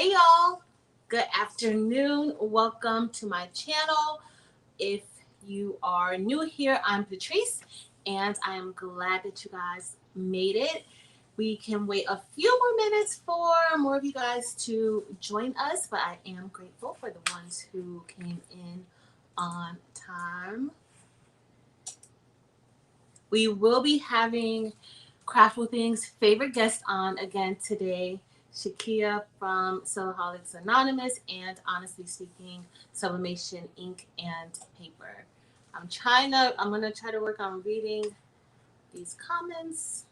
Hey y'all, good afternoon. Welcome to my channel. If you are new here, I'm Patrice and I am glad that you guys made it. We can wait a few more minutes for more of you guys to join us, but I am grateful for the ones who came in on time. We will be having Craftful Things favorite guest on again today, Shakia from Sewaholics Anonymous and Honestly Speaking, Sublimation Ink and Paper. I'm gonna try to work on reading these comments.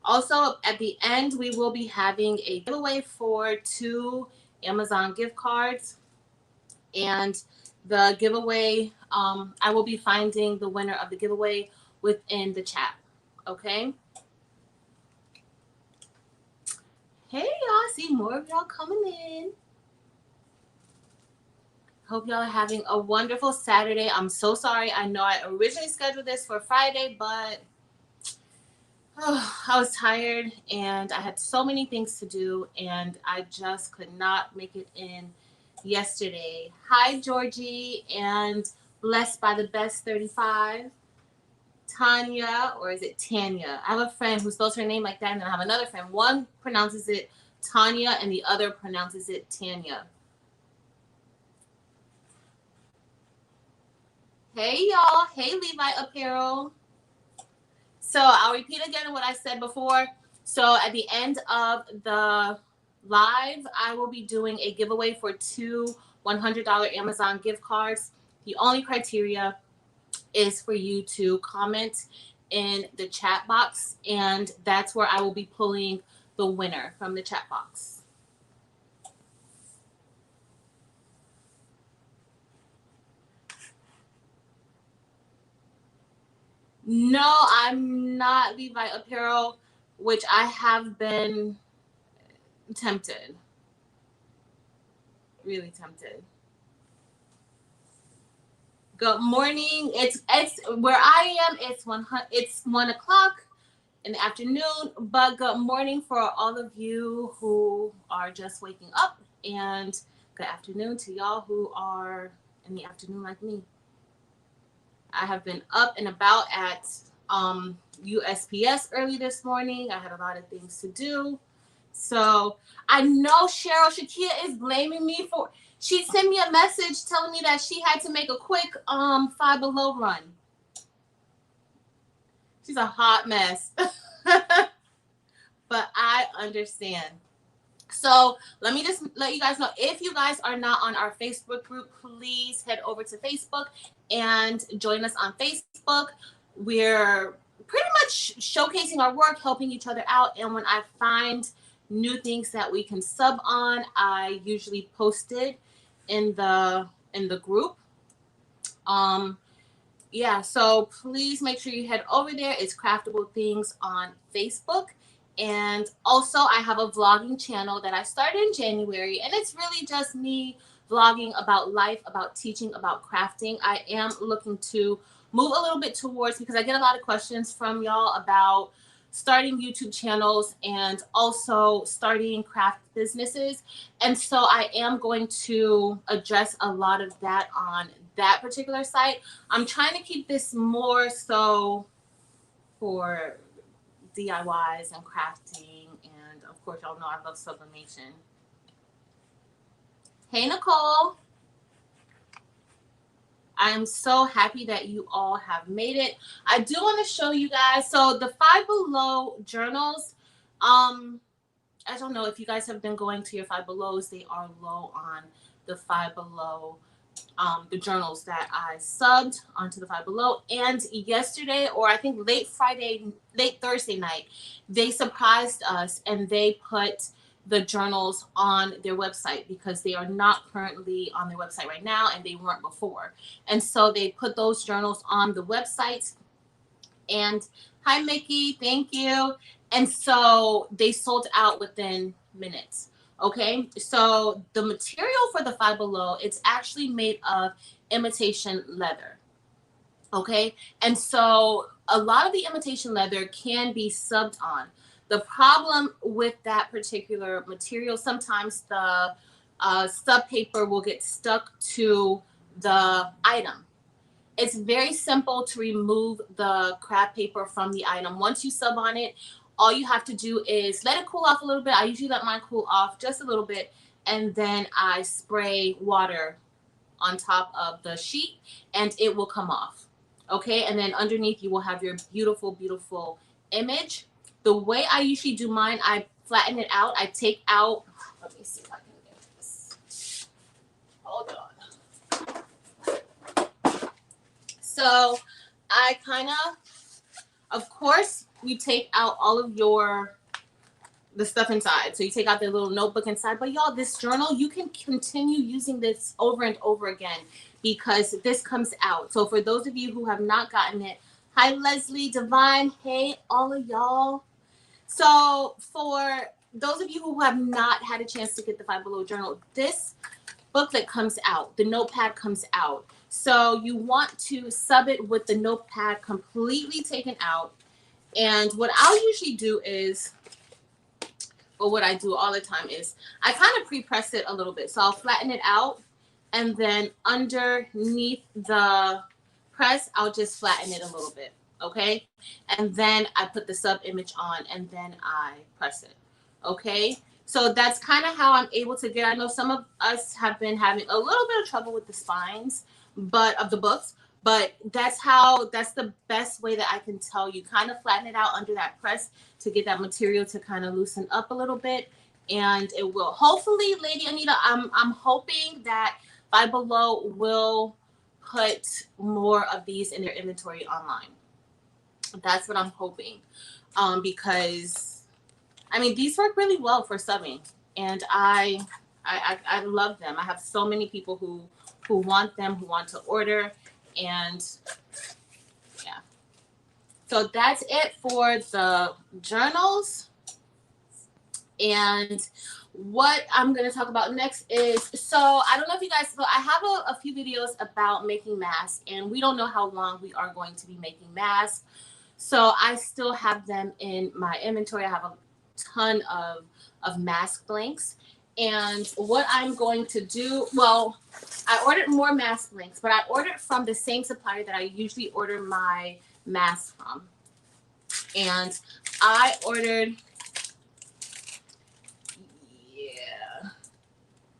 Also, at the end, we will be having a giveaway for 2 Amazon gift cards. And the giveaway, I will be finding the winner of the giveaway within the chat. Okay? Hey, y'all. See more of y'all coming in. Hope y'all are having a wonderful Saturday. I'm so sorry. I know I originally scheduled this for Friday, but I was tired and I had so many things to do and I just could not make it in yesterday. Hi, Georgie, and Blessed by the Best 35. Tanya, or is it Tanya? I have a friend who spells her name like that, and then I have another friend. One pronounces it Tanya, and the other pronounces it Tanya. Hey, y'all. Hey, Levi Apparel. So I'll repeat again what I said before. So at the end of the live, I will be doing a giveaway for 2 $100 Amazon gift cards. The only criteria is for you to comment in the chat box, and that's where I will be pulling the winner from the chat box. No, I'm not Levi Apparel, which I have been tempted. Really tempted. Good morning. It's where I am. It's 1 o'clock in the afternoon. But good morning for all of you who are just waking up, and good afternoon to y'all who are in the afternoon like me. I have been up and about at USPS early this morning. I had a lot of things to do. So I know Shakia is blaming me for. She sent me a message telling me that she had to make a quick Five Below run. She's a hot mess. But I understand. So let me just let you guys know, if you guys are not on our Facebook group, please head over to Facebook and join us on Facebook. We're pretty much showcasing our work, helping each other out. And when I find new things that we can sub on, I usually post it in the group. Yeah, so please make sure you head over there. It's Craftable Things on Facebook. And also I have a vlogging channel that I started in January, and it's really just me vlogging about life, about teaching, about crafting. I am looking to move a little bit towards, because I get a lot of questions from y'all about starting YouTube channels and also starting craft businesses. And so I am going to address a lot of that on that particular site. I'm trying to keep this more so for DIYs and crafting, and of course y'all know I love sublimation. Hey Nicole, I am so happy that you all have made it. I do want to show you guys, so the Five Below journals, I don't know if you guys have been going to your Five Belows. They are low on the Five Below, the journals that I subbed onto the Five Below. And yesterday, or I think late Thursday night, they surprised us and they put the journals on their website, because they are not currently on their website right now, and they weren't before. And so they put those journals on the website. And hi Mickey, thank you. And so they sold out within minutes. Okay, so the material for the Five Below, it's actually made of imitation leather. Okay, and so a lot of the imitation leather can be subbed on. The problem with that particular material, sometimes the sub paper will get stuck to the item. It's very simple to remove the craft paper from the item. Once you sub on it, all you have to do is let it cool off a little bit. I usually let mine cool off just a little bit, and then I spray water on top of the sheet and it will come off. Okay, and then underneath you will have your beautiful, beautiful image. The way I usually do mine, I flatten it out. I take out, let me see if I can get this. Hold on. So I kind of course, you take out all of the stuff inside. So you take out the little notebook inside. But y'all, this journal, you can continue using this over and over again because this comes out. So for those of you who have not gotten it, hi Leslie, Divine, hey all of y'all. So for those of you who have not had a chance to get the Five Below journal, this booklet comes out, the notepad comes out. So you want to sub it with the notepad completely taken out. And what I'll usually do is, or what I do all the time is, I kind of pre-press it a little bit. So I'll flatten it out, and then underneath the press, I'll just flatten it a little bit, okay? And then I put the sub image on, and then I press it, okay? So that's kind of how I'm able to get, I know some of us have been having a little bit of trouble with the spines, of the books, but that's the best way that I can tell you. Kind of flatten it out under that press to get that material to kind of loosen up a little bit, and it will. Hopefully, Lady Anita, I'm hoping that Five Below will put more of these in their inventory online. That's what I'm hoping, because I mean these work really well for subbing, and I love them. I have so many people who want them, who want to order. And yeah, so that's it for the journals. And what I'm going to talk about next is, so I don't know if you guys, so I have a few videos about making masks, and we don't know how long we are going to be making masks. So I still have them in my inventory. I have a ton of mask blanks. And what I'm going to do, well, I ordered more mask blanks, but I ordered from the same supplier that I usually order my masks from. And I ordered, yeah,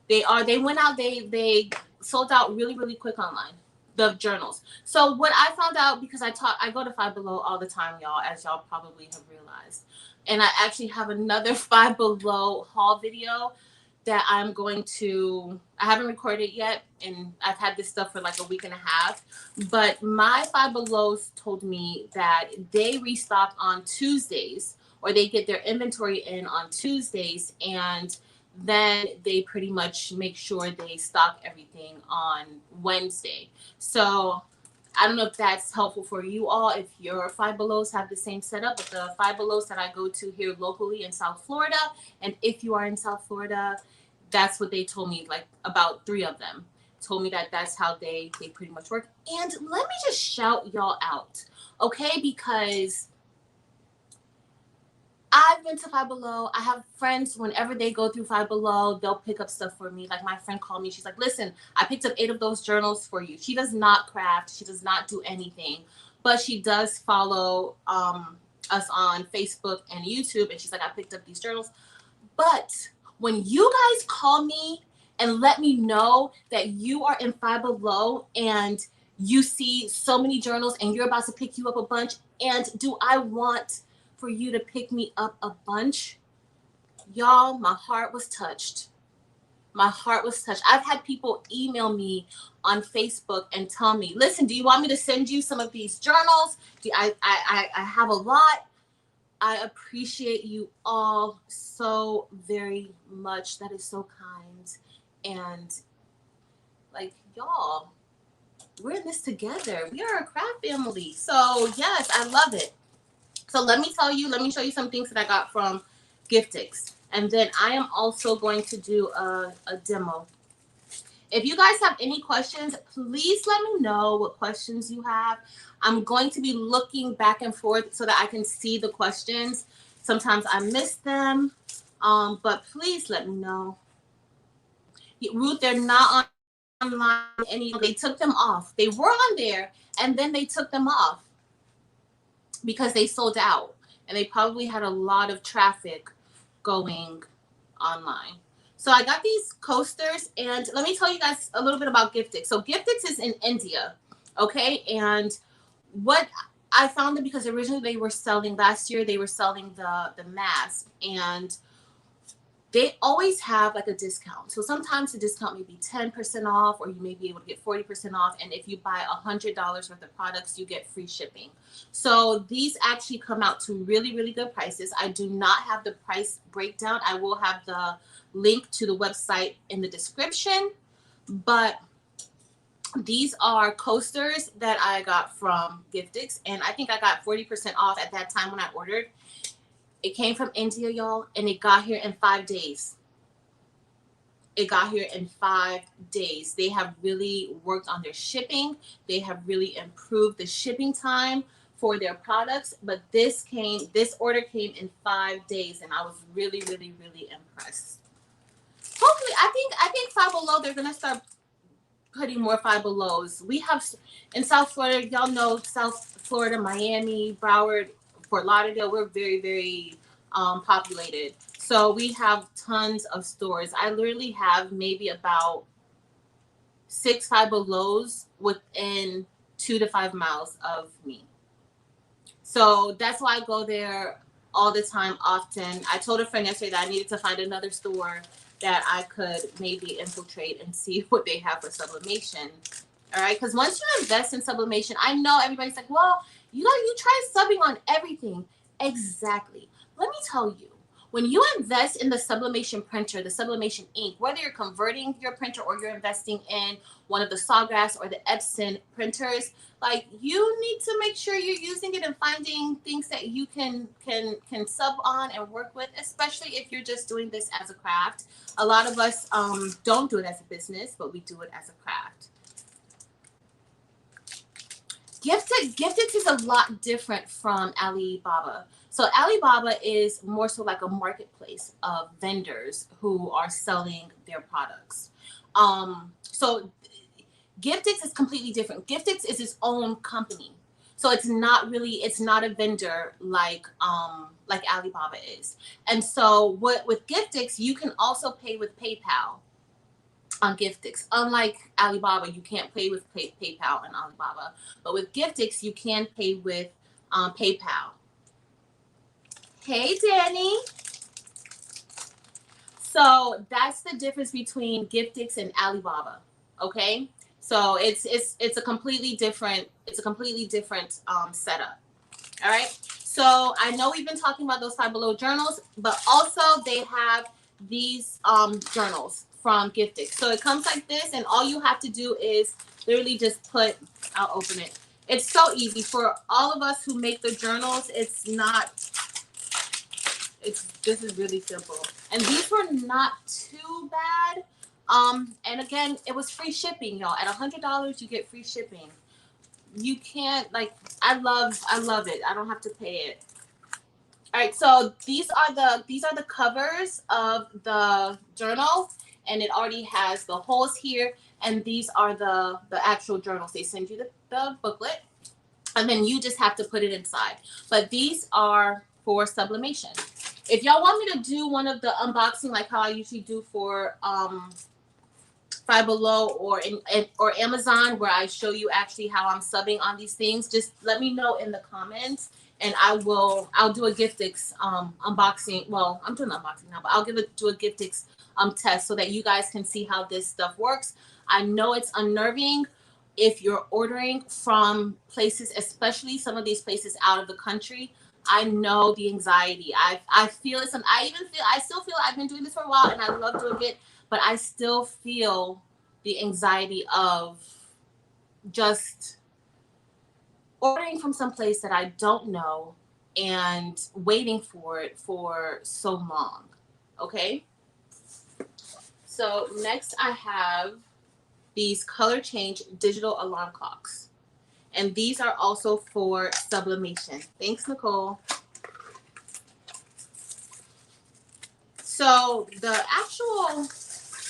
they went out, they sold out really, really quick online, the journals. So what I found out, because I go to Five Below all the time, y'all, as y'all probably have realized. And I actually have another Five Below haul video that I'm going to, I haven't recorded yet, and I've had this stuff for like a week and a half, but my Five Belows told me that they restock on Tuesdays, or they get their inventory in on Tuesdays, and then they pretty much make sure they stock everything on Wednesday. So I don't know if that's helpful for you all, if your Five Belows have the same setup, but the Five Belows that I go to here locally in South Florida, and if you are in South Florida, that's what they told me, like about 3 of them told me that that's how they pretty much work. And let me just shout y'all out, okay? Because I've been to Five Below. I have friends, whenever they go through Five Below, they'll pick up stuff for me. Like my friend called me. She's like, listen, I picked up 8 of those journals for you. She does not craft. She does not do anything. But she does follow us on Facebook and YouTube. And she's like, I picked up these journals. But when you guys call me and let me know that you are in Five Below and you see so many journals and you're about to pick you up a bunch, and do I want for you to pick me up a bunch? Y'all, my heart was touched. My heart was touched. I've had people email me on Facebook and tell me, listen, do you want me to send you some of these journals? I have a lot. I appreciate you all so very much. That is so kind. And like, y'all, we're in this together. We are a craft family. So yes, I love it. So let me show you some things that I got from Giftix. And then I am also going to do a demo. If you guys have any questions, please let me know what questions you have. I'm going to be looking back and forth so that I can see the questions. Sometimes I miss them, but please let me know. Ruth, they're not online any. They took them off. They were on there, and then they took them off because they sold out, and they probably had a lot of traffic going online. So I got these coasters, and let me tell you guys a little bit about Giftix. So Giftix is in India, okay? And what I found them because originally they were selling last year, they were selling the mask, and they always have like a discount. So sometimes the discount may be 10% off, or you may be able to get 40% off. And if you buy $100 worth of products, you get free shipping. So these actually come out to really, really good prices. I do not have the price breakdown. I will have the link to the website in the description. But these are coasters that I got from Giftix, and I think I got 40% off at that time when I ordered. It came from India, y'all, and it got here in 5 days. It got here in 5 days. They have really worked on their shipping. They have really improved the shipping time for their products. But this order came in 5 days, and I was really, really, really impressed. Hopefully, I think Five Below, they're gonna start putting more Five Belows. We have in South Florida, y'all know South Florida, Miami, Broward, Fort Lauderdale, we're very, very populated. So we have tons of stores. I literally have maybe about 6 Five Belows within 2 to 5 miles of me. So that's why I go there all the time, often. I told a friend yesterday that I needed to find another store that I could maybe infiltrate and see what they have for sublimation. All right, because once you invest in sublimation, I know everybody's like, well, you try subbing on everything. Exactly. Let me tell you, when you invest in the sublimation printer, the sublimation ink, whether you're converting your printer or you're investing in one of the Sawgrass or the Epson printers, like, you need to make sure you're using it and finding things that you can sub on and work with, especially if you're just doing this as a craft. A lot of us don't do it as a business, but we do it as a craft. Giftix is a lot different from Alibaba. So Alibaba is more so like a marketplace of vendors who are selling their products. So Giftix is completely different. Giftix is its own company. So it's not a vendor like Alibaba is. And so with Giftix, you can also pay with PayPal on Giftix. Unlike Alibaba, you can't pay with PayPal on Alibaba. But with Giftix, you can pay with PayPal. Hey, Danny. So that's the difference between Giftix and Alibaba. Okay, so it's a completely different setup. All right. So I know we've been talking about those Five Below journals, but also they have these journals from Giftix. So it comes like this, and all you have to do is literally just I'll open it. It's so easy for all of us who make the journals. This is really simple. And these were not too bad. And again, it was free shipping, y'all. At $100, you get free shipping. You can't, I love it. I don't have to pay it. All right, so these are the covers of the journal, and it already has the holes here, and these are the actual journals. They send you the booklet, and then you just have to put it inside. But these are for sublimation. If y'all want me to do one of the unboxing like how I usually do for Five Below or Amazon, where I show you actually how I'm subbing on these things, just let me know in the comments, and I'll do a Giftix unboxing. Well, I'm doing the unboxing now, but I'll do a Giftix test so that you guys can see how this stuff works. I know it's unnerving if you're ordering from places, especially some of these places out of the country. I know the anxiety. I feel it. I still feel I've been doing this for a while and I love doing it, but I still feel the anxiety of just ordering from some place that I don't know and waiting for it for so long. Okay. So next I have these color change digital alarm clocks. And these are also for sublimation. Thanks, Nicole. So the actual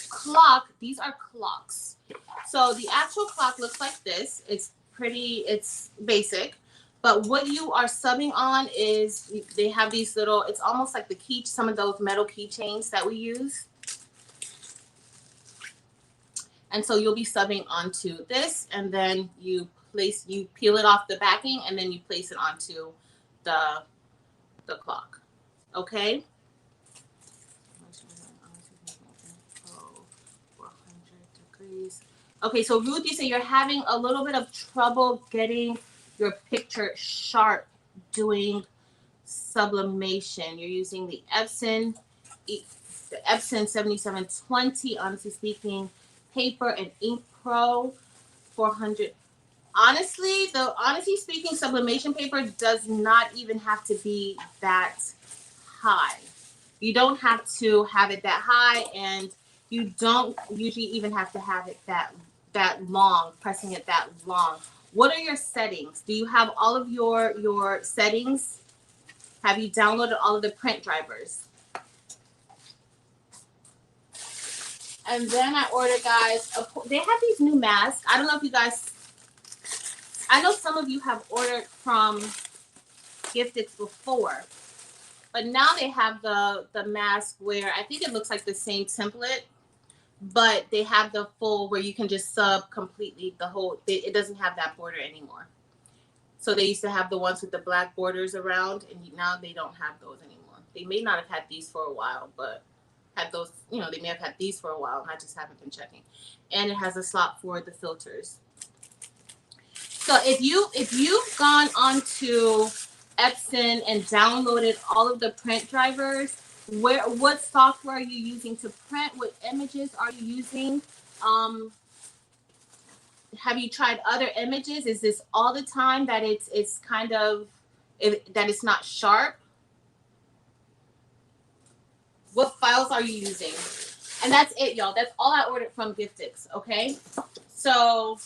clock, these are clocks. So the actual clock looks like this. It's pretty, it's basic. But what you are subbing on is they have these little, it's almost like the key, some of those metal keychains that we use. And so you'll be subbing onto this, and then you peel it off the backing, and then you place it onto the clock. Okay? 400 degrees. Okay, so Ruth, you say you're having a little bit of trouble getting your picture sharp doing sublimation. You're using the Epson 7720, honestly speaking, paper and ink pro 400. Honestly speaking, sublimation paper does not even have to be that high. You don't have to have it that high, and you don't usually even have to have it that long, pressing it that long. What are your settings? Do you have all of your settings? Have you downloaded all of the print drivers? And then I ordered, guys, they have these new masks. I don't know if you guys, I know some of you have ordered from Giftix before, but now they have the mask where I think it looks like the same template, but they have the full where you can just sub completely the whole, it doesn't have that border anymore. So they used to have the ones with the black borders around, and now they don't have those anymore. They may not have had these for a while, but had those, you know, they may have had these for a while, and I just haven't been checking. And it has a slot for the filters. So if you've gone onto Epson and downloaded all of the print drivers, what software are you using to print? What images are you using? Have you tried other images? Is this all the time that it's kind of that it's not sharp? What files are you using? And that's it, y'all. That's all I ordered from Giftix. Okay, so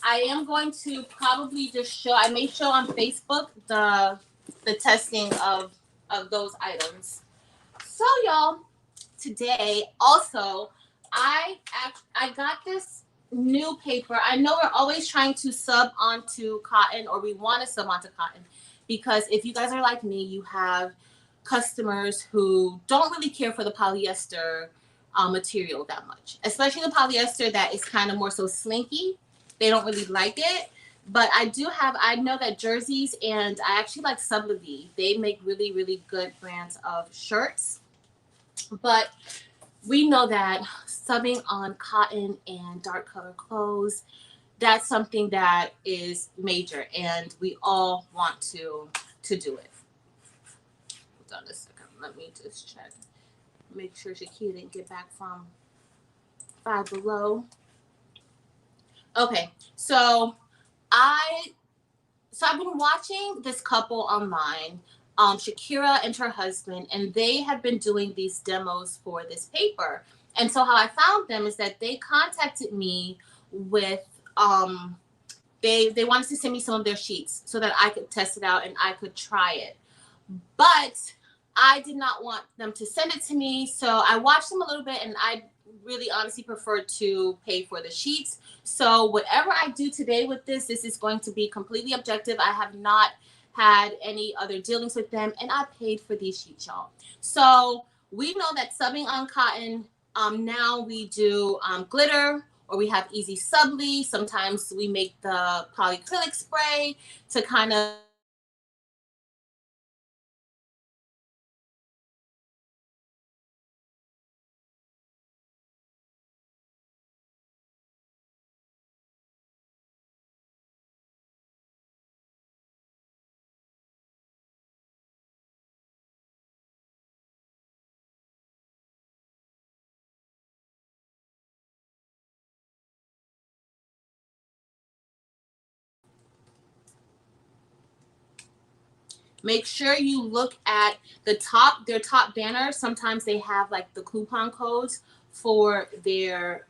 I am going to probably just show. I may show on Facebook the testing of those items. So y'all, today also I got this new paper. I know we're always trying to sub onto cotton, or we want to sub onto cotton, because if you guys are like me, you have customers who don't really care for the polyester material that much, especially the polyester that is kind of more so slinky. They don't really like it. But I know that jerseys, and I actually like Subli-Mate. They make really, really good brands of shirts. But we know that subbing on cotton and dark color clothes, that's something that is major, and we all want to do it. Hold on a second. Let me just check. Make sure Shakia didn't get back from Five Below. Okay, so I've been watching this couple online, Shakira and her husband, and they have been doing these demos for this paper. And so how I found them is that they contacted me with they wanted to send me some of their sheets so that I could test it out and I could try it. But I did not want them to send it to me, so I watched them a little bit, and I really honestly prefer to pay for the sheets. So whatever I do today with this is going to be completely objective. I have not had any other dealings with them, and I paid for these sheets, y'all. So we know that subbing on cotton, now we do glitter, or we have easy subli. Sometimes we make the polyacrylic spray to kind of make sure you look at their top banner. Sometimes they have like the coupon codes for their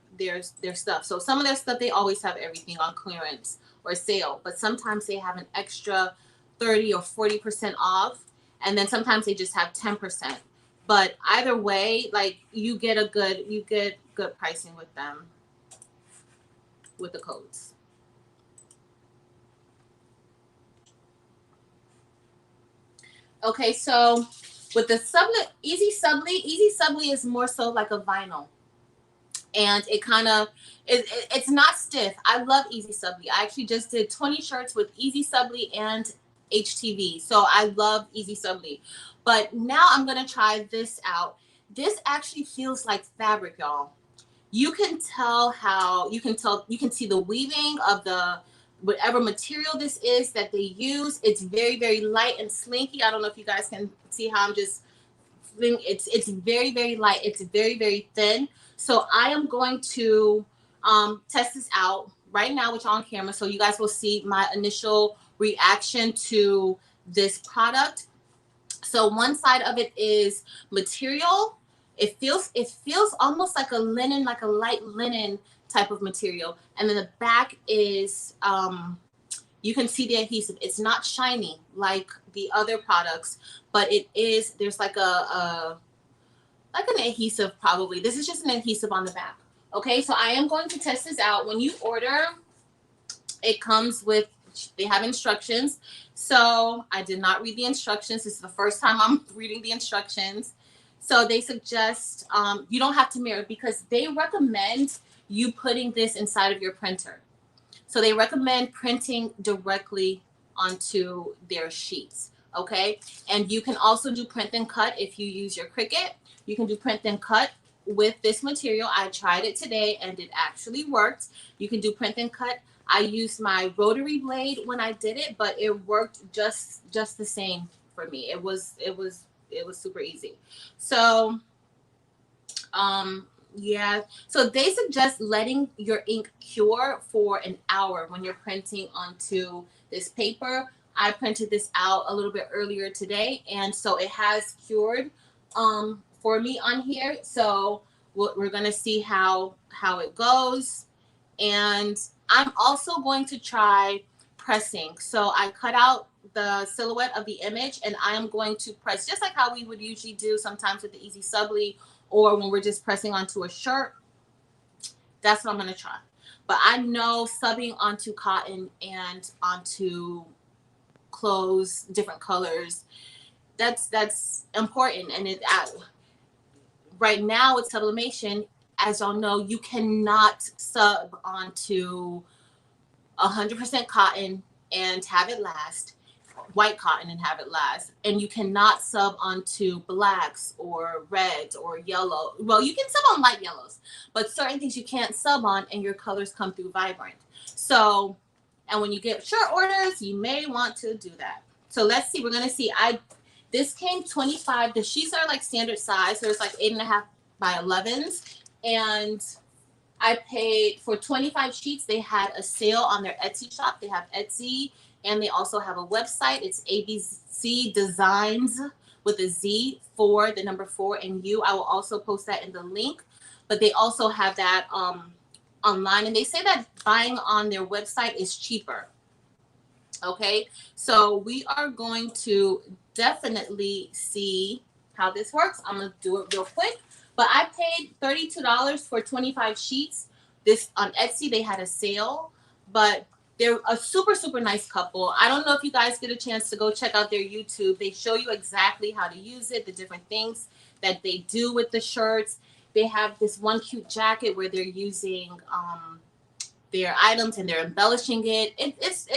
stuff. So some of their stuff, they always have everything on clearance or sale, but sometimes they have an extra 30 or 40% off, and then sometimes they just have 10% But either way, like you get good pricing with them, with the codes. Okay, so with the Easy Subli is more so like a vinyl, and it kind of it's not stiff. I love Easy Subli. I actually just did 20 shirts with Easy Subli and HTV, so I love Easy Subli. But now I'm gonna try this out. This actually feels like fabric, y'all. You can tell how you can see the weaving of the whatever material this is that they use. It's very, very light and slinky. I don't know if you guys can see how I'm just it's very, very light. It's very, very thin. So I am going to test this out right now with y'all on camera, so you guys will see my initial reaction to this product. So one side of it is material. It feels almost like a linen, like a light linen type of material. And then the back is you can see the adhesive. It's not shiny like the other products, but it is, there's like a like an adhesive probably. This is just an adhesive on the back. Okay, so I am going to test this out. When you order, it comes with, they have instructions. So I did not read the instructions. This is the first time I'm reading the instructions. So they suggest you don't have to mirror, because they recommend you putting this inside of your printer. So they recommend printing directly onto their sheets. Okay. And you can also do print and cut if you use your Cricut. You can do print and cut with this material. I tried it today and it actually worked. You can do print and cut. I used my rotary blade when I did it, but it worked just the same for me. It was super easy. So yeah, so they suggest letting your ink cure for an hour when you're printing onto this paper. I printed this out a little bit earlier today, and so it has cured for me on here. So we're gonna see how it goes. And I'm also going to try pressing. So I cut out the silhouette of the image, and I am going to press just like how we would usually do sometimes with the Easy Subli, or when we're just pressing onto a shirt. That's what I'm going to try. But I know subbing onto cotton and onto clothes, different colors, that's important. And it right now with sublimation, as y'all know, you cannot sub onto 100% cotton and have it last, white cotton and have it last. And you cannot sub onto blacks or reds or yellow. Well, you can sub on light yellows, but certain things you can't sub on, and your colors come through vibrant. So, and when you get shirt orders, you may want to do that. So let's see, we're gonna see. This came 25. The sheets are like standard size, so it's like 8.5 by 11s. And I paid for 25 sheets. They had a sale on their Etsy shop. They have Etsy, and they also have a website. It's ABC Designs with a Z, for the number 4 and U. I will also post that in the link. But they also have that online, and they say that buying on their website is cheaper. Okay, so we are going to definitely see how this works. I'm gonna do it real quick. But I paid $32 for 25 sheets. This on Etsy, they had a sale, but they're a super, super nice couple. I don't know if you guys get a chance to go check out their YouTube. They show you exactly how to use it, the different things that they do with the shirts. They have this one cute jacket where they're using their items and they're embellishing it. It's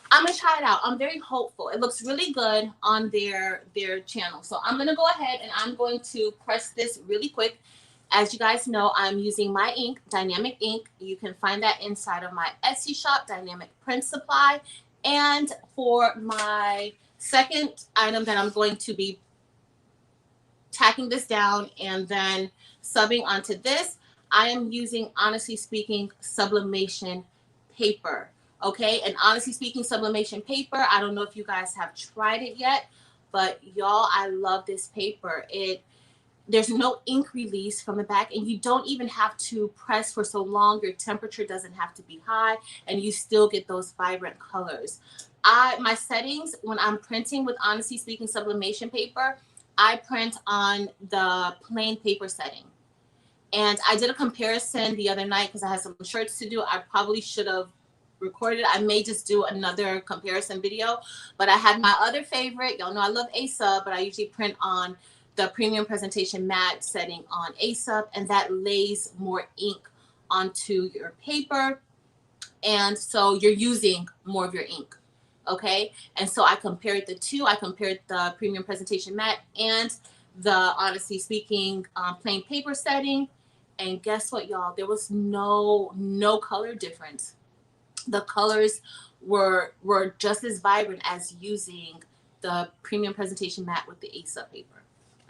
I'm gonna try it out. I'm very hopeful. It looks really good on their channel. So I'm gonna go ahead and I'm going to press this really quick. As you guys know, I'm using my ink, Dynamic Ink. You can find that inside of my Etsy shop, Dynamic Print Supply. And for my second item that I'm going to be tacking this down and then subbing onto this, I am using, honestly speaking, Sublimation paper. Okay, and honestly speaking, Sublimation paper, I don't know if you guys have tried it yet, but y'all, I love this paper. There's no ink release from the back, and you don't even have to press for so long. Your temperature doesn't have to be high, and you still get those vibrant colors. My settings when I'm printing with, honestly speaking, Sublimation paper, I print on the plain paper setting. And I did a comparison the other night because I had some shirts to do. I probably should have recorded. I may just do another comparison video. But I had my other favorite. Y'all know I love ASUP, but I usually print on the Premium Presentation Matte setting on ASUP, and that lays more ink onto your paper. And so you're using more of your ink. Okay. And so I compared the two. I compared the Premium Presentation Matte and the Honestly Speaking plain paper setting. And guess what, y'all? There was no color difference. The colors were just as vibrant as using the Premium Presentation Matte with the ASUP paper.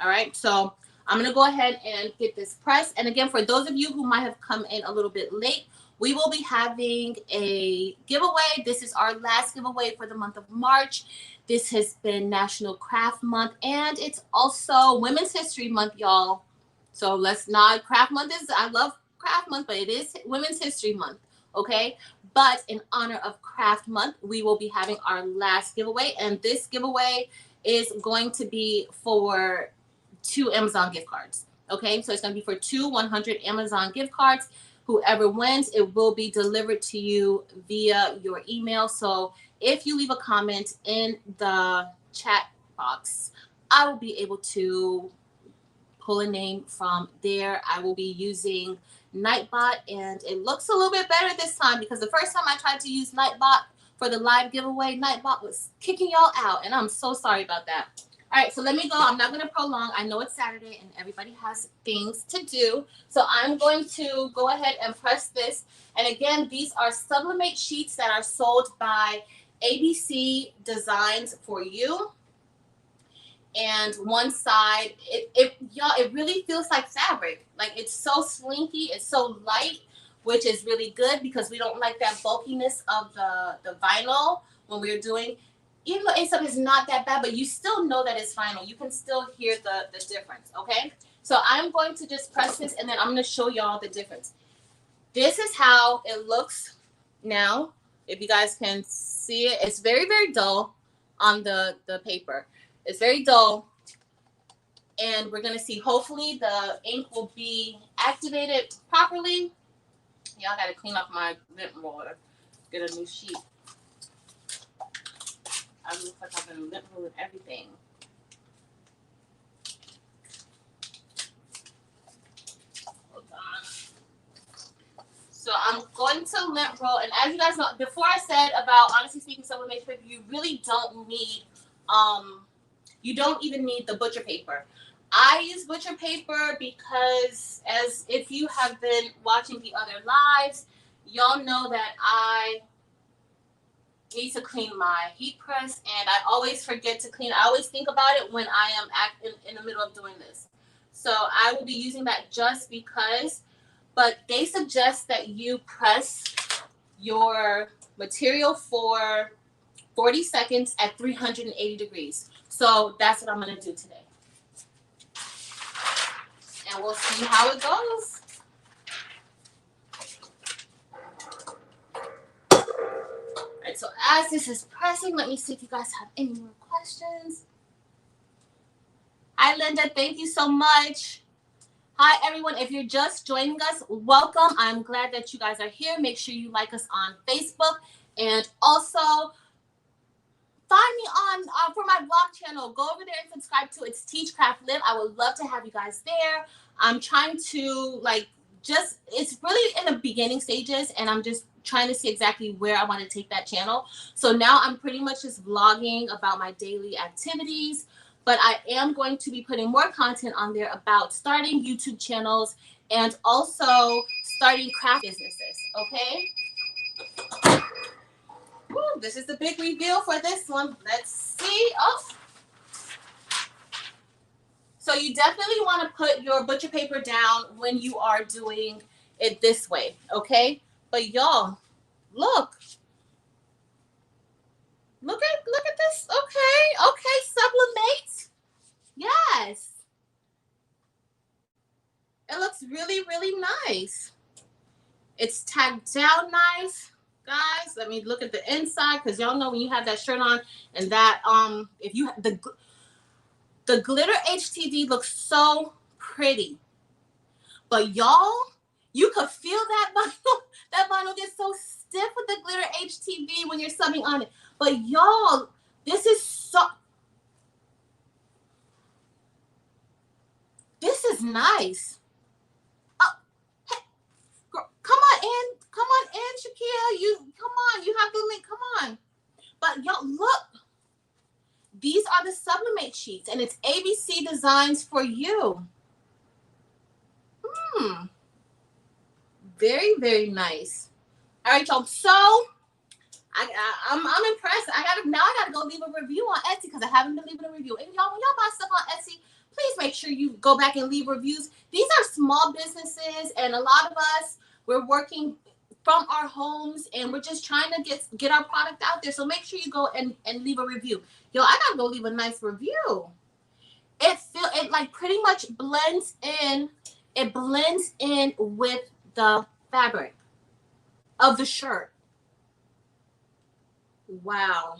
All right. So I'm going to go ahead and get this pressed. And again, for those of you who might have come in a little bit late, we will be having a giveaway. This is our last giveaway for the month of March. This has been National Craft Month, and it's also Women's History Month, y'all. So let's not, Craft Month is, I love Craft Month, but it is Women's History Month, okay? But in honor of Craft Month, we will be having our last giveaway, and this giveaway is going to be for 2 Amazon gift cards, okay? So it's going to be for 2 100 Amazon gift cards. Whoever wins, it will be delivered to you via your email. So if you leave a comment in the chat box, I will be able to pull a name from there. I will be using Nightbot, and it looks a little bit better this time because the first time I tried to use Nightbot for the live giveaway, Nightbot was kicking y'all out, and I'm so sorry about that. All right, so let me go. I'm not going to prolong. I know it's Saturday and everybody has things to do. So I'm going to go ahead and press this. And again, these are Subli-Mate sheets that are sold by ABC Designs for You. And one side, y'all, it really feels like fabric. Like, it's so slinky, it's so light, which is really good because we don't like that bulkiness of the vinyl when we're doing. Even though ASUP is not that bad, but you still know that it's vinyl. You can still hear the difference, okay? So I'm going to just press this, and then I'm going to show y'all the difference. This is how it looks now. If you guys can see it, it's very, very dull on the paper. It's very dull. And we're going to see, hopefully, the ink will be activated properly. Y'all got to clean up my lint roller. Get a new sheet. I look like I've been lint rolling everything. Hold on. So I'm going to lint roll, and as you guys know, before I said about Honestly Speaking Sublimation paper, you really don't need, you don't even need the butcher paper. I use butcher paper because, as if you have been watching the other lives, y'all know that I need to clean my heat press, and I always forget to clean. I always think about it when I am in the middle of doing this. So I will be using that just because, but they suggest that you press your material for 40 seconds at 380 degrees. So that's what I'm going to do today. And we'll see how it goes. Alright, so as this is pressing, let me see if you guys have any more questions. Hi, Linda. Thank you so much. Hi, everyone. If you're just joining us, welcome. I'm glad that you guys are here. Make sure you like us on Facebook. And also, find me on for my vlog channel. Go over there and subscribe to It's Teach Craft Live. I would love to have you guys there. I'm trying to, it's really in the beginning stages, and I'm just trying to see exactly where I want to take that channel. So now I'm pretty much just vlogging about my daily activities, but I am going to be putting more content on there about starting YouTube channels and also starting craft businesses, okay? Woo, this is the big reveal for this one. Let's see. Oh. So you definitely want to put your butcher paper down when you are doing it this way, okay? But y'all, look at this. Okay, Subli-Mate. Yes. It looks really, really nice. It's tagged down nice, guys. Let me look at the inside, because y'all know when you have that shirt on and that if you The glitter HTV looks so pretty. But y'all, you could feel that vinyl. That vinyl gets so stiff with the glitter HTV when you're subbing on it. But y'all, this is nice. Oh, hey, girl, come on in, Shakia. Come on, you have the link. Come on. But y'all, look. These are the Subli-Mate sheets, and it's ABC designs for you. Very, very nice. All right, y'all. So I'm impressed. I gotta go leave a review on Etsy because I haven't been leaving a review. And y'all, when y'all buy stuff on Etsy, please make sure you go back and leave reviews. These are small businesses, and a lot of us, we're working from our homes, and we're just trying to get our product out there. So make sure you go and leave a review. Yo, I gotta go leave a nice review. It like pretty much blends in. It blends in with the fabric of the shirt. Wow,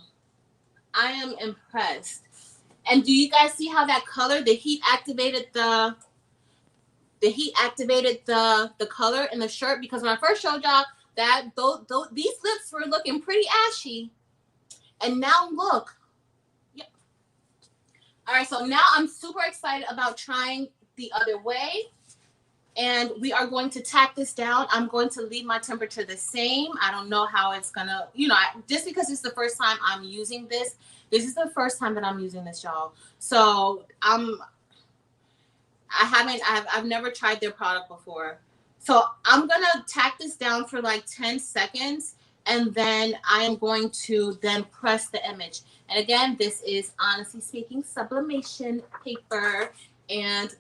I am impressed. And do you guys see how that color, the heat activated the color in the shirt? Because when I first showed y'all that these lips were looking pretty ashy, and now look. Yeah. All right, so now I'm super excited about trying the other way. And we are going to tack this down. I'm going to leave my temperature the same. I don't know how it's gonna, just because it's the first time I'm using this. This is the first time that I'm using this, y'all. So I've never tried their product before. So I'm gonna tack this down for like 10 seconds, and then I am going to then press the image. And again, this is Honestly Speaking Sublimation paper, and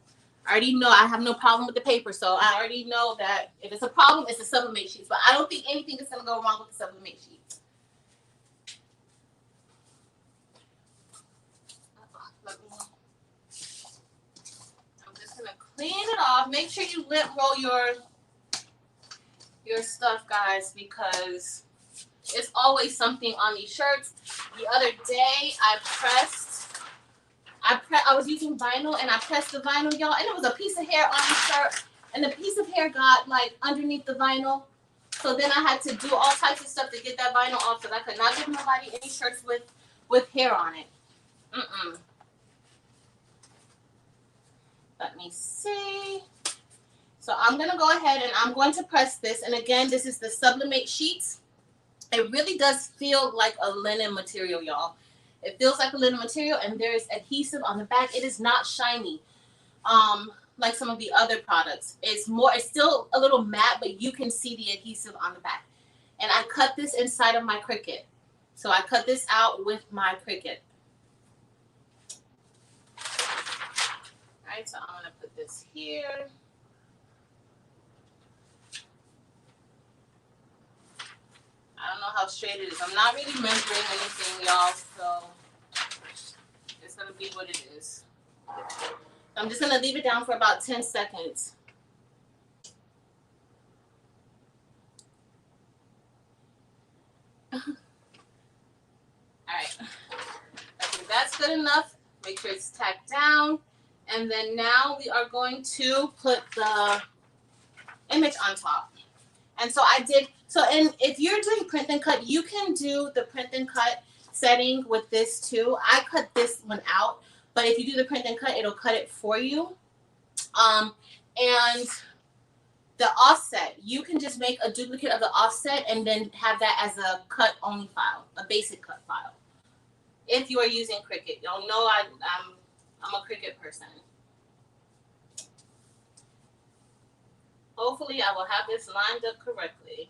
I already know I have no problem with the paper, so I already know that if it's a problem, it's the Subli-Mate sheets. But I don't think anything is going to go wrong with the Subli-Mate sheets. I'm just going to clean it off. Make sure you lint roll your stuff, guys, because it's always something on these shirts. The other day, I was using vinyl, and I pressed the vinyl, y'all, and it was a piece of hair on the shirt, and the piece of hair got like underneath the vinyl. So then I had to do all types of stuff to get that vinyl off, because I could not give nobody any shirts with hair on it. Let me see. So I'm going to go ahead and I'm going to press this. And again, this is the Subli-Mate sheets. It really does feel like a linen material, y'all. It feels like a linen material, and there is adhesive on the back. It is not shiny, like some of the other products. It's still a little matte, but you can see the adhesive on the back. And I cut this inside of my Cricut. So I cut this out with my Cricut. All right, so I'm going to put this here. I don't know how straight it is. I'm not really measuring anything, y'all, so it's going to be what it is. I'm just going to leave it down for about 10 seconds. All right. I think that's good enough. Make sure it's tacked down. And then now we are going to put the image on top. And so and if you're doing print and cut, you can do the print and cut setting with this too. I cut this one out, but if you do the print and cut, it'll cut it for you. And the offset, you can just make a duplicate of the offset and then have that as a cut only file, a basic cut file. If you are using Cricut, y'all know I'm a Cricut person. Hopefully I will have this lined up correctly.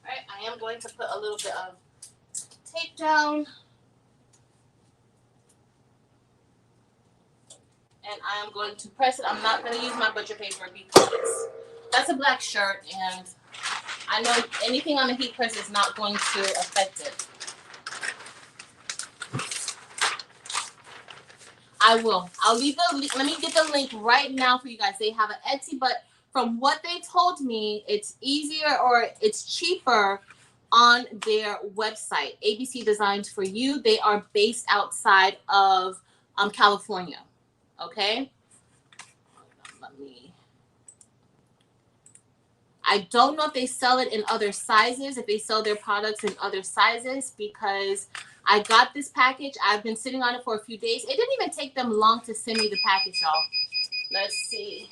All right, I am going to put a little bit of tape down. And I am going to press it. I'm not going to use my butcher paper because that's a black shirt, and I know anything on the heat press is not going to affect it. I will. I'll leave the link. Let me get the link right now for you guys. They have an Etsy, but from what they told me, it's easier or it's cheaper on their website, ABC Designs for You. They are based outside of California. Okay. Let me. I don't know if they sell it in other sizes, if they sell their products in other sizes, because I got this package. I've been sitting on it for a few days. It didn't even take them long to send me the package, y'all. Let's see.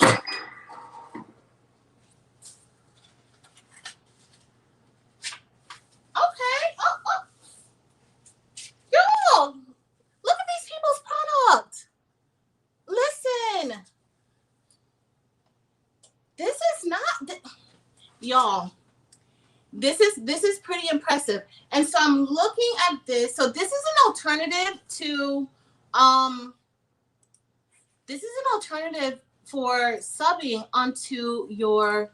Okay. Oh. Yo, look at these people's product. Listen. This is not, y'all. This is pretty impressive. And so I'm looking at this. So this is an alternative to, this is an alternative for subbing onto your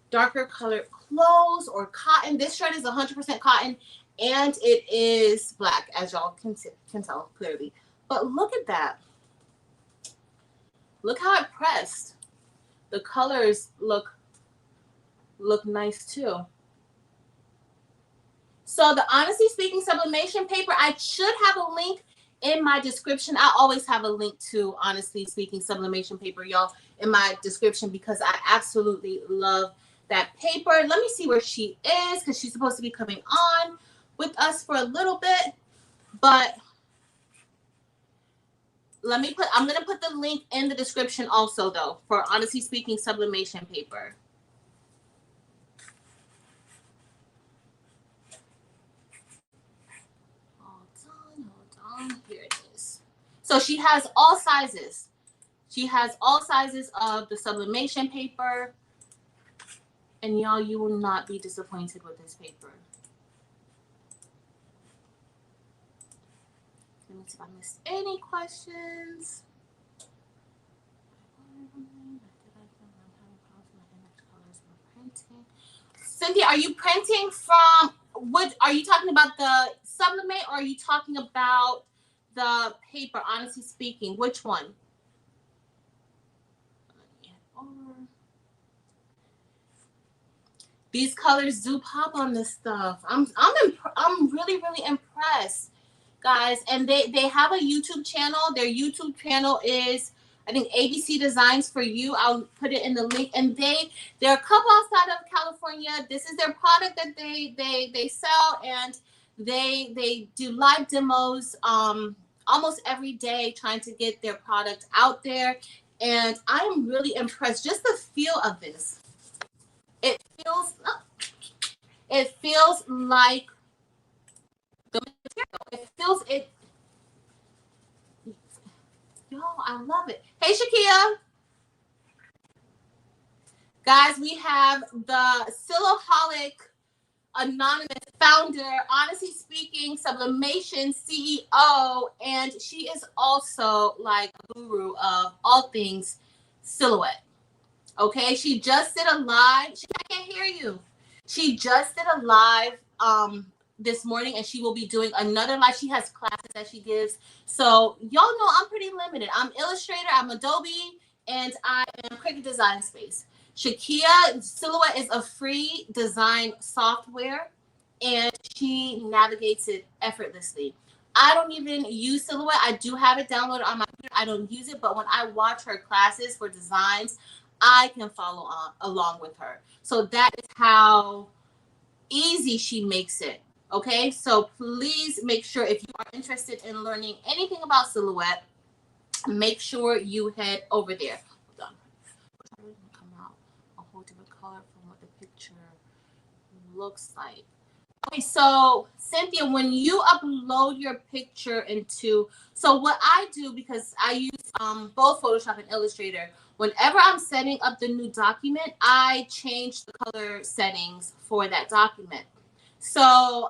darker colored clothes or cotton. This shirt is 100% cotton, and it is black, as y'all can tell clearly. But look at that. Look how it pressed. The colors look nice too. So the Honestly Speaking Sublimation paper, I should have a link in my description. I always have a link to Honestly Speaking Sublimation paper, y'all, in my description, because I absolutely love that paper. Let me see where she is, because she's supposed to be coming on with us for a little bit. But I'm going to put the link in the description also, though, for Honestly Speaking Sublimation paper. Hold on. Here it is. So she has all sizes. She has all sizes of the sublimation paper. And y'all, you will not be disappointed with this paper. Let me see if I missed any questions. Cynthia, are you printing from, what are you talking about, the Sublimate, or are you talking about the paper, Honestly Speaking? Which one? These colors do pop on this stuff. I'm really impressed, guys. And they have a YouTube channel. Their YouTube channel is, I think, ABC Designs for You. I'll put it in the link. And they're a couple outside of California. This is their product that they sell, and they do live demos almost every day, trying to get their product out there. And I'm really impressed. Just the feel of this. It feels like the material. Yo, I love it. Hey, Shakia. Guys, we have the Siloholic Anonymous founder, Honestly Speaking Sublimation CEO, and she is also like a guru of all things silhouette. Okay, she just did a live. I can't hear you. She just did a live this morning, and she will be doing another live. She has classes that she gives. So y'all know I'm pretty limited. I'm Illustrator, I'm Adobe, and I am Cricut Design Space. Shakia Silhouette is a free design software, and she navigates it effortlessly. I don't even use Silhouette. I do have it downloaded on my computer. I don't use it, but when I watch her classes for designs, I can follow along with her. So that is how easy she makes it. Okay, so please make sure, if you are interested in learning anything about silhouette, make sure you head over there. Hold on. Come out a whole different color from what the picture looks like. Okay, so Cynthia, when you upload your picture into, so what I do, because I use both Photoshop and Illustrator, whenever I'm setting up the new document, I change the color settings for that document. So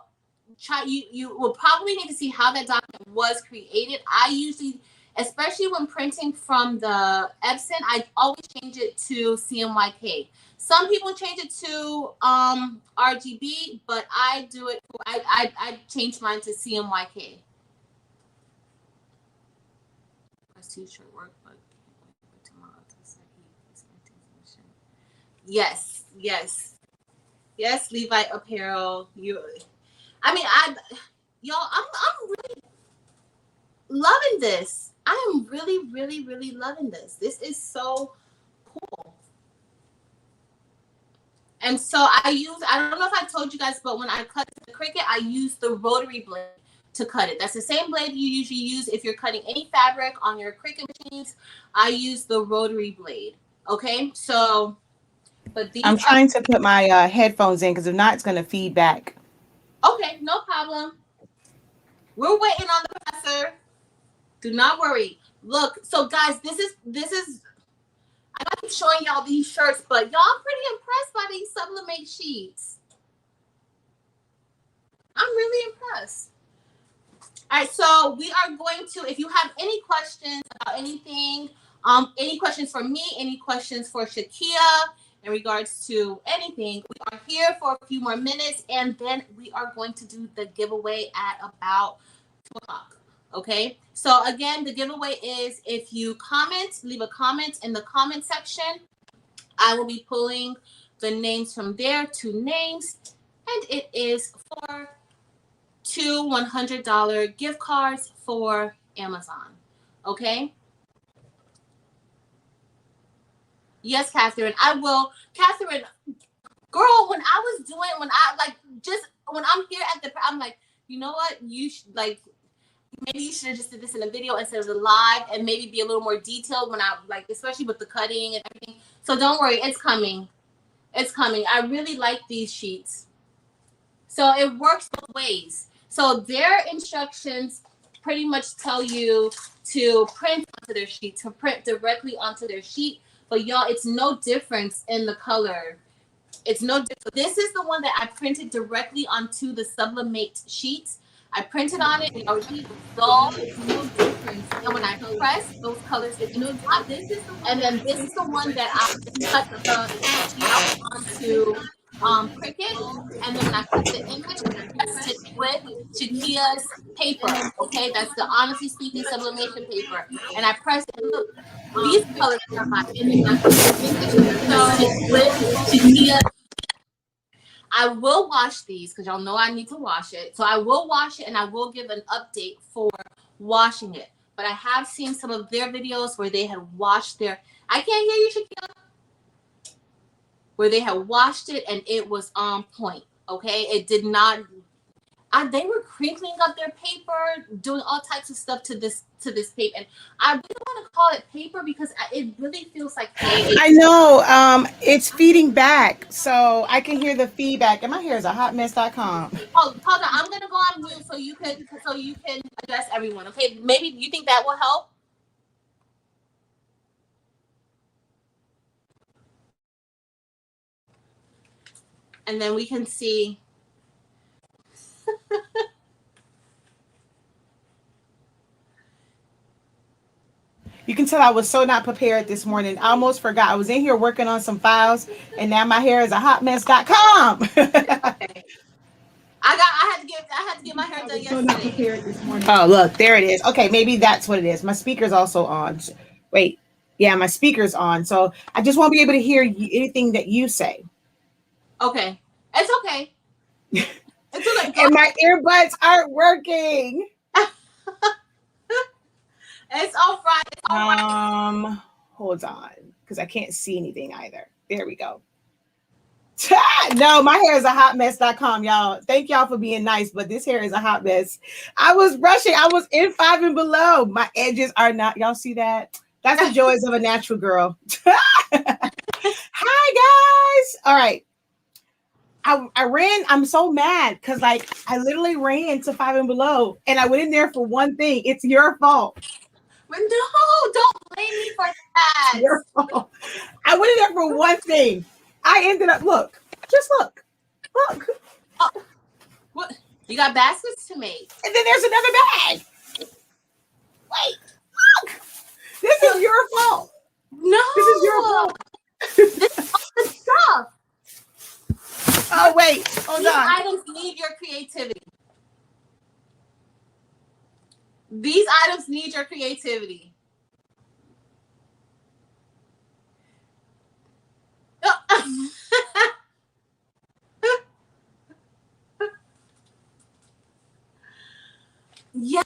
you will probably need to see how that document was created. I usually, especially when printing from the Epson, I always change it to CMYK. Some people change it to RGB, but I do it. I change mine to CMYK. T-shirt workbook. Yes, yes. Yes, Levi apparel. Y'all, I'm really loving this. I am really, really, really loving this. This is so cool. And so I don't know if I told you guys, but when I cut the Cricut, I use the rotary blade to cut it. That's the same blade you usually use if you're cutting any fabric on your Cricut machines. I use the rotary blade. Okay, so, but these I'm are, trying to put my headphones in because if not, it's going to feed back. okay, no problem. We're waiting on the professor. Do not worry. Look, so guys, this is I keep showing y'all these shirts, but y'all, I'm pretty impressed by these Sublimate sheets. I'm really impressed. All right, so we are going to, if you have any questions about anything, any questions for me, any questions for Shakia in regards to anything, we are here for a few more minutes, and then we are going to do the giveaway at about 2 o'clock. Okay, so again, the giveaway is if you comment, leave a comment in the comment section. I will be pulling the names from there, 2 names, and it is for 2 $100 gift cards for Amazon. Okay? Yes, Catherine. I will. Catherine, girl, when I'm here at the, I'm like, you know what? You should, like, maybe you should have just did this in a video instead of the live and maybe be a little more detailed when I, like, especially with the cutting and everything. So don't worry. It's coming. It's coming. I really like these sheets. So it works both ways. So their instructions pretty much tell you to print onto their sheet, to print directly onto their sheet. But y'all, it's no difference in the color. It's no difference. This is the one that I printed directly onto the Sublimate sheets. I printed on it, and already dull. It's no difference. And when I press, those colors get swapped. And then this is the one that I cut the sheet out onto Cricut. And then when I cut the image, I pressed it with Shakia's paper. Okay, that's the Honestly Speaking sublimation paper. And I pressed it. Look, these colors are my image. So I will wash these because y'all know I need to wash it. So I will wash it and I will give an update for washing it. But I have seen some of their videos where they had washed their. I can't hear you, Shakia. Where they had washed it and it was on point. Okay, it did not. They were crinkling up their paper, doing all types of stuff to this paper, and I really want to call it paper because it really feels like hay. I know. It's feeding back, so I can hear the feedback. And my hair is a hotmess.com. Hold on, I'm gonna go on mute so you can address everyone. Okay, maybe you think that will help. And then we can see. You can tell I was so not prepared this morning. I almost forgot. I was in here working on some files, and now my hair is a hotmess.com. Okay. I had to get my hair done yesterday. Oh, look, there it is. Okay, maybe that's what it is. My speaker's also on. Wait, yeah, my speaker's on. So I just won't be able to hear anything that you say. Okay. It's okay. It's okay. And my earbuds aren't working. It's all right. It's all right. Hold on, because I can't see anything either. There we go. No, my hair is a hotmess.com, y'all. Thank y'all for being nice, but this hair is a hot mess. I was rushing. I was in 5 and below. My edges are not. Y'all see that? That's the joys of a natural girl. Hi, guys. All right. I ran. I'm so mad because, like, I literally ran to 5 and below, and I went in there for one thing. It's your fault. But no, don't blame me for that. It's your fault. I went in there for one thing. I ended up, look. Oh, what? You got baskets to make. And then there's another bag. Wait, look. This is your fault. No. This is your fault. This is all the stuff. Oh, wait. Hold These on. items need your creativity. These items need your creativity. Yes.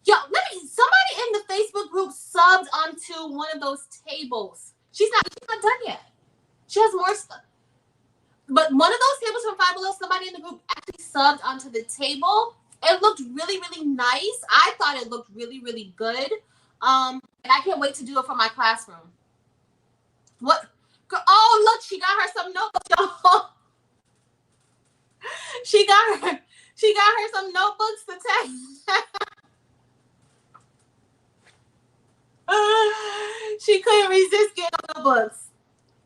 Yo, somebody in the Facebook group subbed onto one of those tables. She's not done yet. She has more stuff. But one of those tables from Five Below, somebody in the group actually subbed onto the table. It looked really, really nice. I thought it looked really, really good. And I can't wait to do it for my classroom. What? Oh, look, she got her some notebooks, y'all. She got her some notebooks to take. She couldn't resist getting notebooks.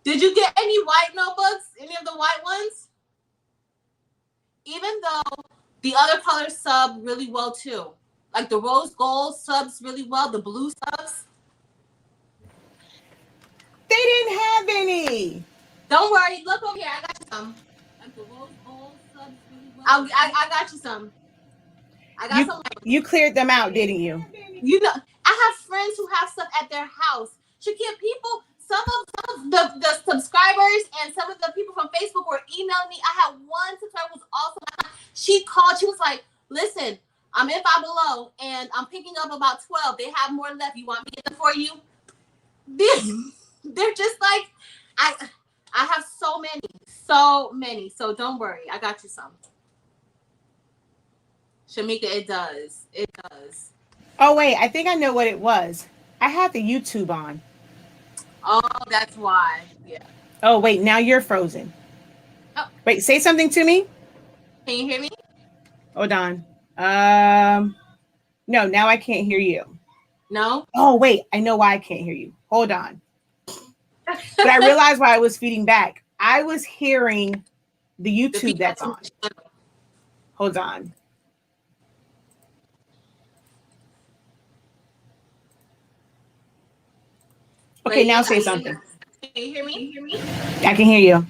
Did you get any white notebooks? Any of the white ones? Even though the other colors sub really well too. Like the rose gold subs really well. The blue subs. They didn't have any. Don't worry. Look over here. I got you some. Like the rose gold subs really well. I got you some. I got some. You cleared them out, didn't you? You know, I have friends who have stuff at their house. Shakia, people, some of the subscribers and some of the people from Facebook were emailing me. I had one subscriber who was also, she called, she was like, listen, I'm in Five Below and I'm picking up about 12. They have more left. You want me to get them for you? They're just like, I have so many. So don't worry. I got you some. Shamika, it does. Oh, wait, I think I know what it was. I had the YouTube on. Oh, that's why. Yeah. Oh, wait, now you're frozen. Oh. Wait, say something to me. Can you hear me? Hold on. No, now I can't hear you. No? Oh, wait, I know why I can't hear you. Hold on. But I realized why I was feeding back. I was hearing the YouTube that's on. Hold on. Okay, now say something. Can you hear me? I can hear you.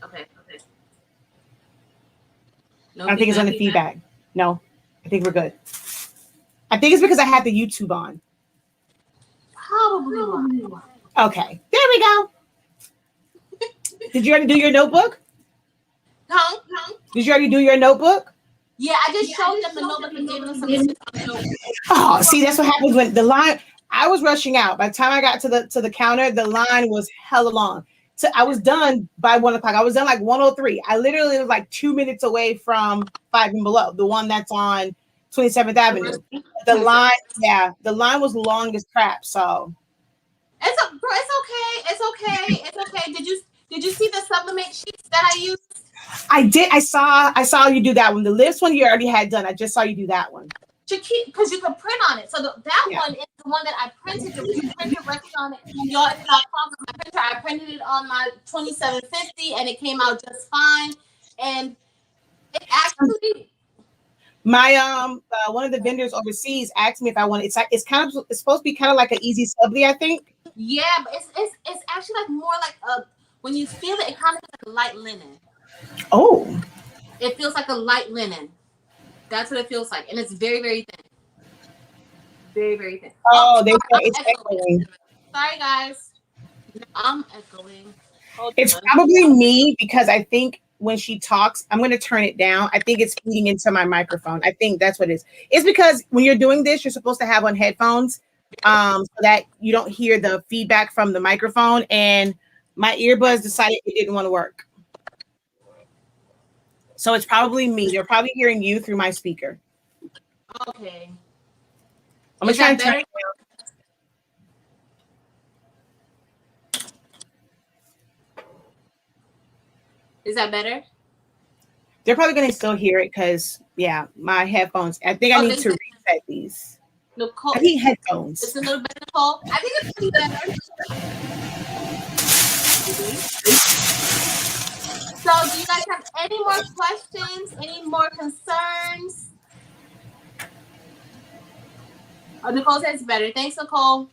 Okay. No, I think it's on the feedback. No, I think we're good. I think it's because I had the YouTube on. Probably. Okay, there we go. Did you already do your notebook? Huh? Did you already do your notebook? Yeah, I just showed them the notebook and gave them some notebook. Oh, see, that's what happens when the line. I was rushing out. By the time I got to the counter, the line was hella long. So I was done by 1 o'clock. I was done like 1:03. I literally was like 2 minutes away from Five and Below, the one that's on 27th Avenue. The line was long as crap. So It's okay. Did you see the Sublimate sheets that I used? I did. I saw you do that one. The list one you already had done. I just saw you do that one. Because you can print on it. So one is the one that I printed. You print directly on it. Y'all, it's not problem with my printer. I printed it on my 2750 and it came out just fine. And it actually, my one of the vendors overseas asked me if I want it's supposed to be kind of like an easy subly, I think. Yeah, but it's actually like more like when you feel it, it kind of feels like a light linen. Oh. It feels like a light linen. That's what it feels like. And it's very, very thin. Very, very thin. Oh, it's echoing. Sorry, guys. I'm echoing. It's probably me because I think when she talks, I'm going to turn it down. I think it's feeding into my microphone. I think that's what it is. It's because when you're doing this, you're supposed to have on headphones so that you don't hear the feedback from the microphone. And my earbuds decided it didn't want to work. So it's probably me. You're probably hearing you through my speaker. Okay. I'm going to try and turn it down. Is that better? They're probably going to still hear it because, yeah, my headphones. I think I need to reset these. Nicole, I need headphones. It's a little better, Nicole. I think it's pretty better. So, do you guys have any more questions? Any more concerns? Oh, Nicole says it's better. Thanks, Nicole.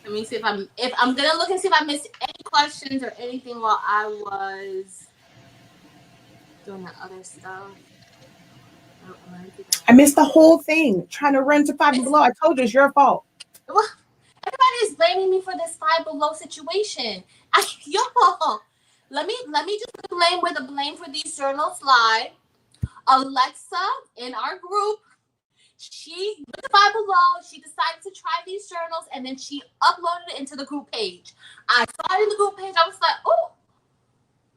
Let me see if I'm gonna look and see if I missed any questions or anything while I was doing that other stuff. I missed the whole thing. Trying to run to Five Below. I told you it's your fault. Everybody is blaming me for this Five Below situation. Y'all, let me just blame where the blame for these journals lie. Alexa in our group, she with the Five Below, she decided to try these journals and then she uploaded it into the group page. I saw it in the group page. I was like, oh,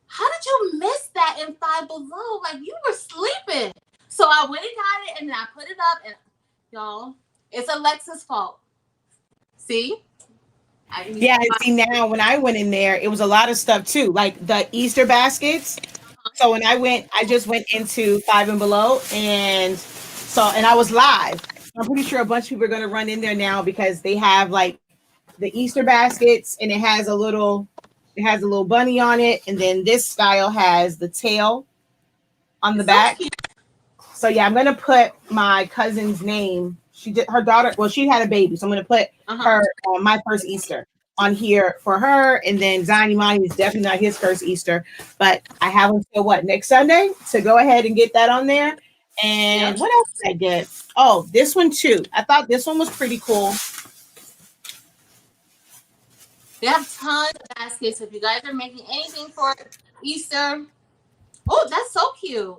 how did you miss that in Five Below? Like you were sleeping. So I went and got it and then I put it up and y'all, it's Alexa's fault. See? Yeah, see now when I went in there, it was a lot of stuff too, like the Easter baskets. So when I just went into Five and Below, and I was live. I'm pretty sure a bunch of people are going to run in there now because they have like the Easter baskets, and it has a little bunny on it, and then this style has the tail on the back. So yeah, I'm gonna put my cousin's name. She did her daughter. Well, she had a baby, so I'm gonna put her my first Easter on here for her, and then Zani Mani is definitely not his first Easter, but I have until next Sunday to go ahead and get that on there. And what else did I get? Oh, this one too. I thought this one was pretty cool. They have tons of baskets. If you guys are making anything for Easter, oh, that's so cute.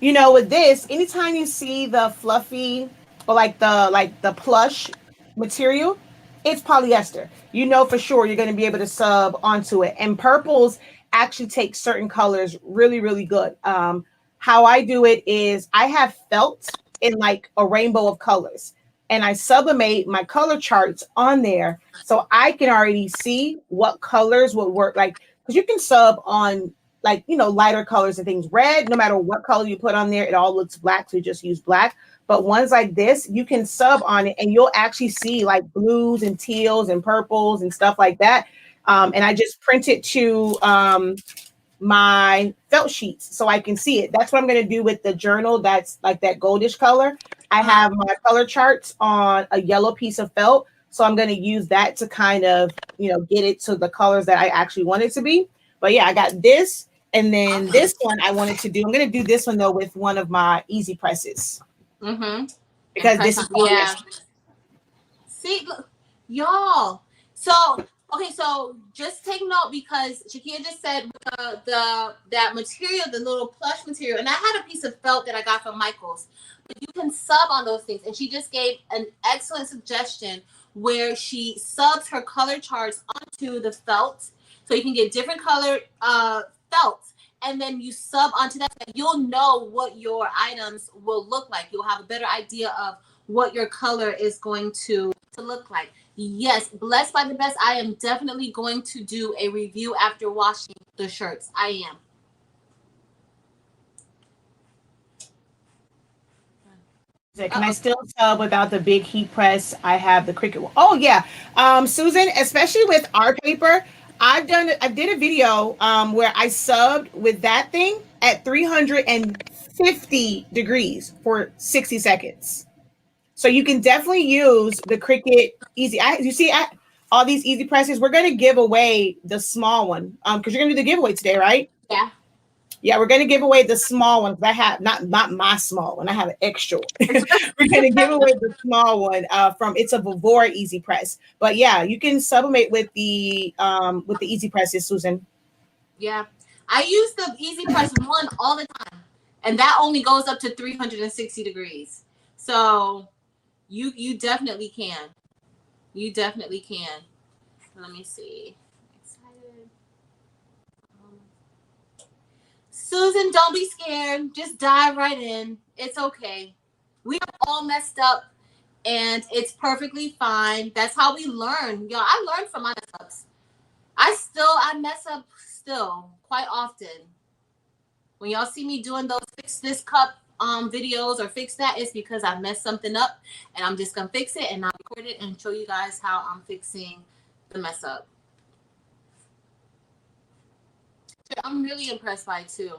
You know, with this, anytime you see the fluffy or like the plush material, it's polyester. You know for sure you're going to be able to sub onto it. And purples actually take certain colors really, really good. How I do it is I have felt in like a rainbow of colors, and I sublimate my color charts on there so I can already see what colors would work. Like, because you can sub on like, you know, lighter colors and things. Red, no matter what color you put on there, it all looks black, so you just use black. But ones like this, you can sub on it and you'll actually see like blues and teals and purples and stuff like that. And I just print it to my felt sheets so I can see it. That's what I'm going to do with the journal that's like that goldish color. I have my color charts on a yellow piece of felt, so I'm going to use that to kind of, you know, get it to the colors that I actually want it to be. But yeah, I got this, and then this one I wanted to do. I'm going to do this one though with one of my easy presses. Because this is See, look, y'all. So okay, so just take note because Shakia just said that material, the little plush material, and I had a piece of felt that I got from Michael's. But you can sub on those things, and she just gave an excellent suggestion where she subs her color charts onto the felt, so you can get different color felt, and then you sub onto that. You'll know what your items will look like. You'll have a better idea of what your color is going to look like. Yes, blessed by the best. I am definitely going to do a review after washing the shirts. I am. Can I still sub without the big heat press? I have the Cricut one. Oh yeah, Susan, especially with our paper, I did a video where I subbed with that thing at 350 degrees for 60 seconds. So you can definitely use the Cricut Easy. You see all these easy presses. We're going to give away the small one because you're going to do the giveaway today, right? Yeah. Yeah, we're going to give away the small one. I have not my small one. I have an extra one. We're going to give away the small one from it's a Vivora Easy Press. But yeah, you can sublimate with the Easy Presses, Susan. Yeah, I use the Easy Press one all the time, and that only goes up to 360 degrees. So you definitely can. You definitely can. Let me see. Excited. Susan, don't be scared. Just dive right in. It's okay. We are all messed up, and it's perfectly fine. That's how we learn. Yo, I learned from my mess ups. I mess up still quite often. When y'all see me doing those fix this cup videos or fix that, it's because I messed something up, and I'm just gonna fix it and I'll record it and show you guys how I'm fixing the mess up. I'm really impressed by it too.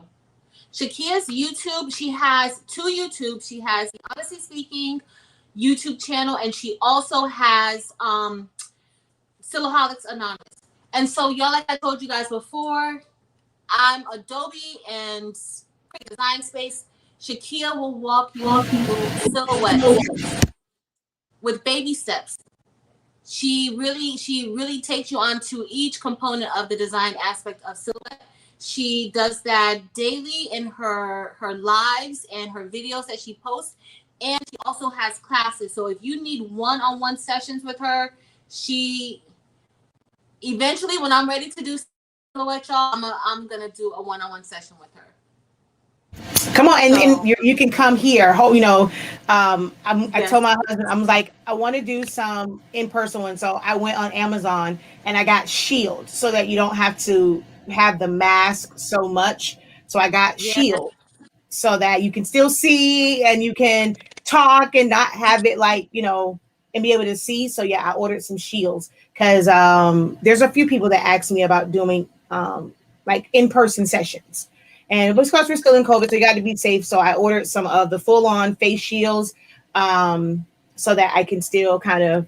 Shakia's YouTube, she has two YouTubes. She has the Honestly Speaking YouTube channel, and she also has Silaholics Anonymous. And so, y'all, like I told you guys before, I'm Adobe and Design Space. Shakia will walk you through silhouettes with baby steps. She really takes you onto each component of the design aspect of silhouette. She does that daily in her lives and her videos that she posts, and she also has classes. So if you need one-on-one sessions with her, she eventually, when I'm ready to do silhouette, y'all, I'm gonna do a one-on-one session with her. Come on, and So you can come here. I yes, told my husband, I'm like, I want to do some in person ones. So I went on Amazon and I got Shield so that you don't have to have the mask so much. So I got yeah. Shield so that you can still see and you can talk and not have it like, and be able to see. So yeah, I ordered some shields because there's a few people that asked me about doing like in-person sessions. And because we're still in COVID, so you got to be safe. So I ordered some of the full-on face shields so that I can still kind of,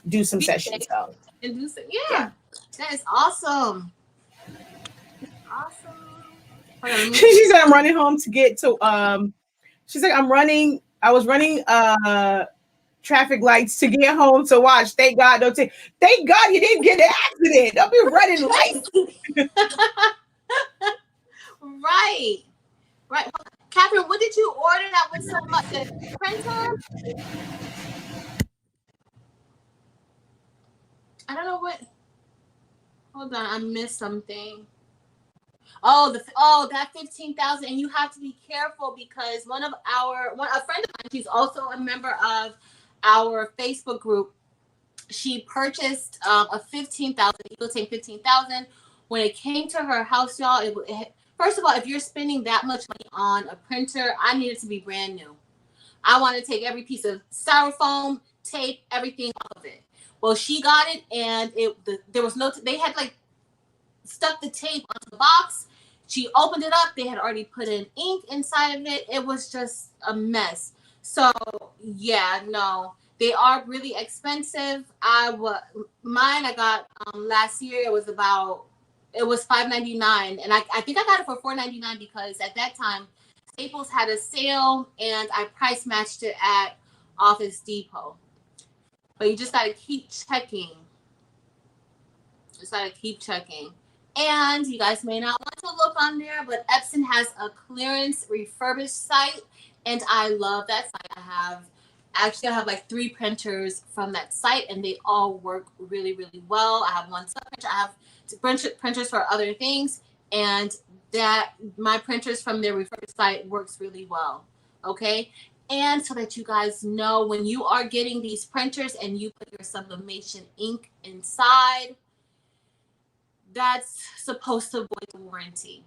do some Be sessions. safe So and do some, yeah. yeah. That is awesome. Awesome. Hold on, let me She said I'm running home to get to she's like I was running traffic lights to get home to watch. Thank God, thank God you didn't get an accident. Don't be running lights. right. Right. Catherine, what did you order that was so much? The printer? I don't know what. Hold on, I missed something. That 15,000, and you have to be careful because a friend of mine, she's also a member of our Facebook group. She purchased a 15,000 Eagle Tank 15,000. When it came to her house, y'all, first of all, if you're spending that much money on a printer, I need it to be brand new. I want to take every piece of styrofoam, tape, everything off of it. Well, she got it, and there was no. They had like stuck the tape onto the box. She opened it up. They had already put in ink inside of it. It was just a mess. So yeah, no, they are really expensive. Mine I got last year. It was $5.99, and I think I got it for $4.99 because at that time Staples had a sale, and I price matched it at Office Depot. But you just gotta keep checking. Just gotta keep checking. And you guys may not want to look on there, but Epson has a clearance refurbished site, and I love that site. I have like 3 printers from that site, and they all work really, really well. I have one sub printer. I have printers for other things, and that my printers from their refurbished site works really well. Okay. And so that you guys know, when you are getting these printers and you put your sublimation ink inside, that's supposed to void the warranty.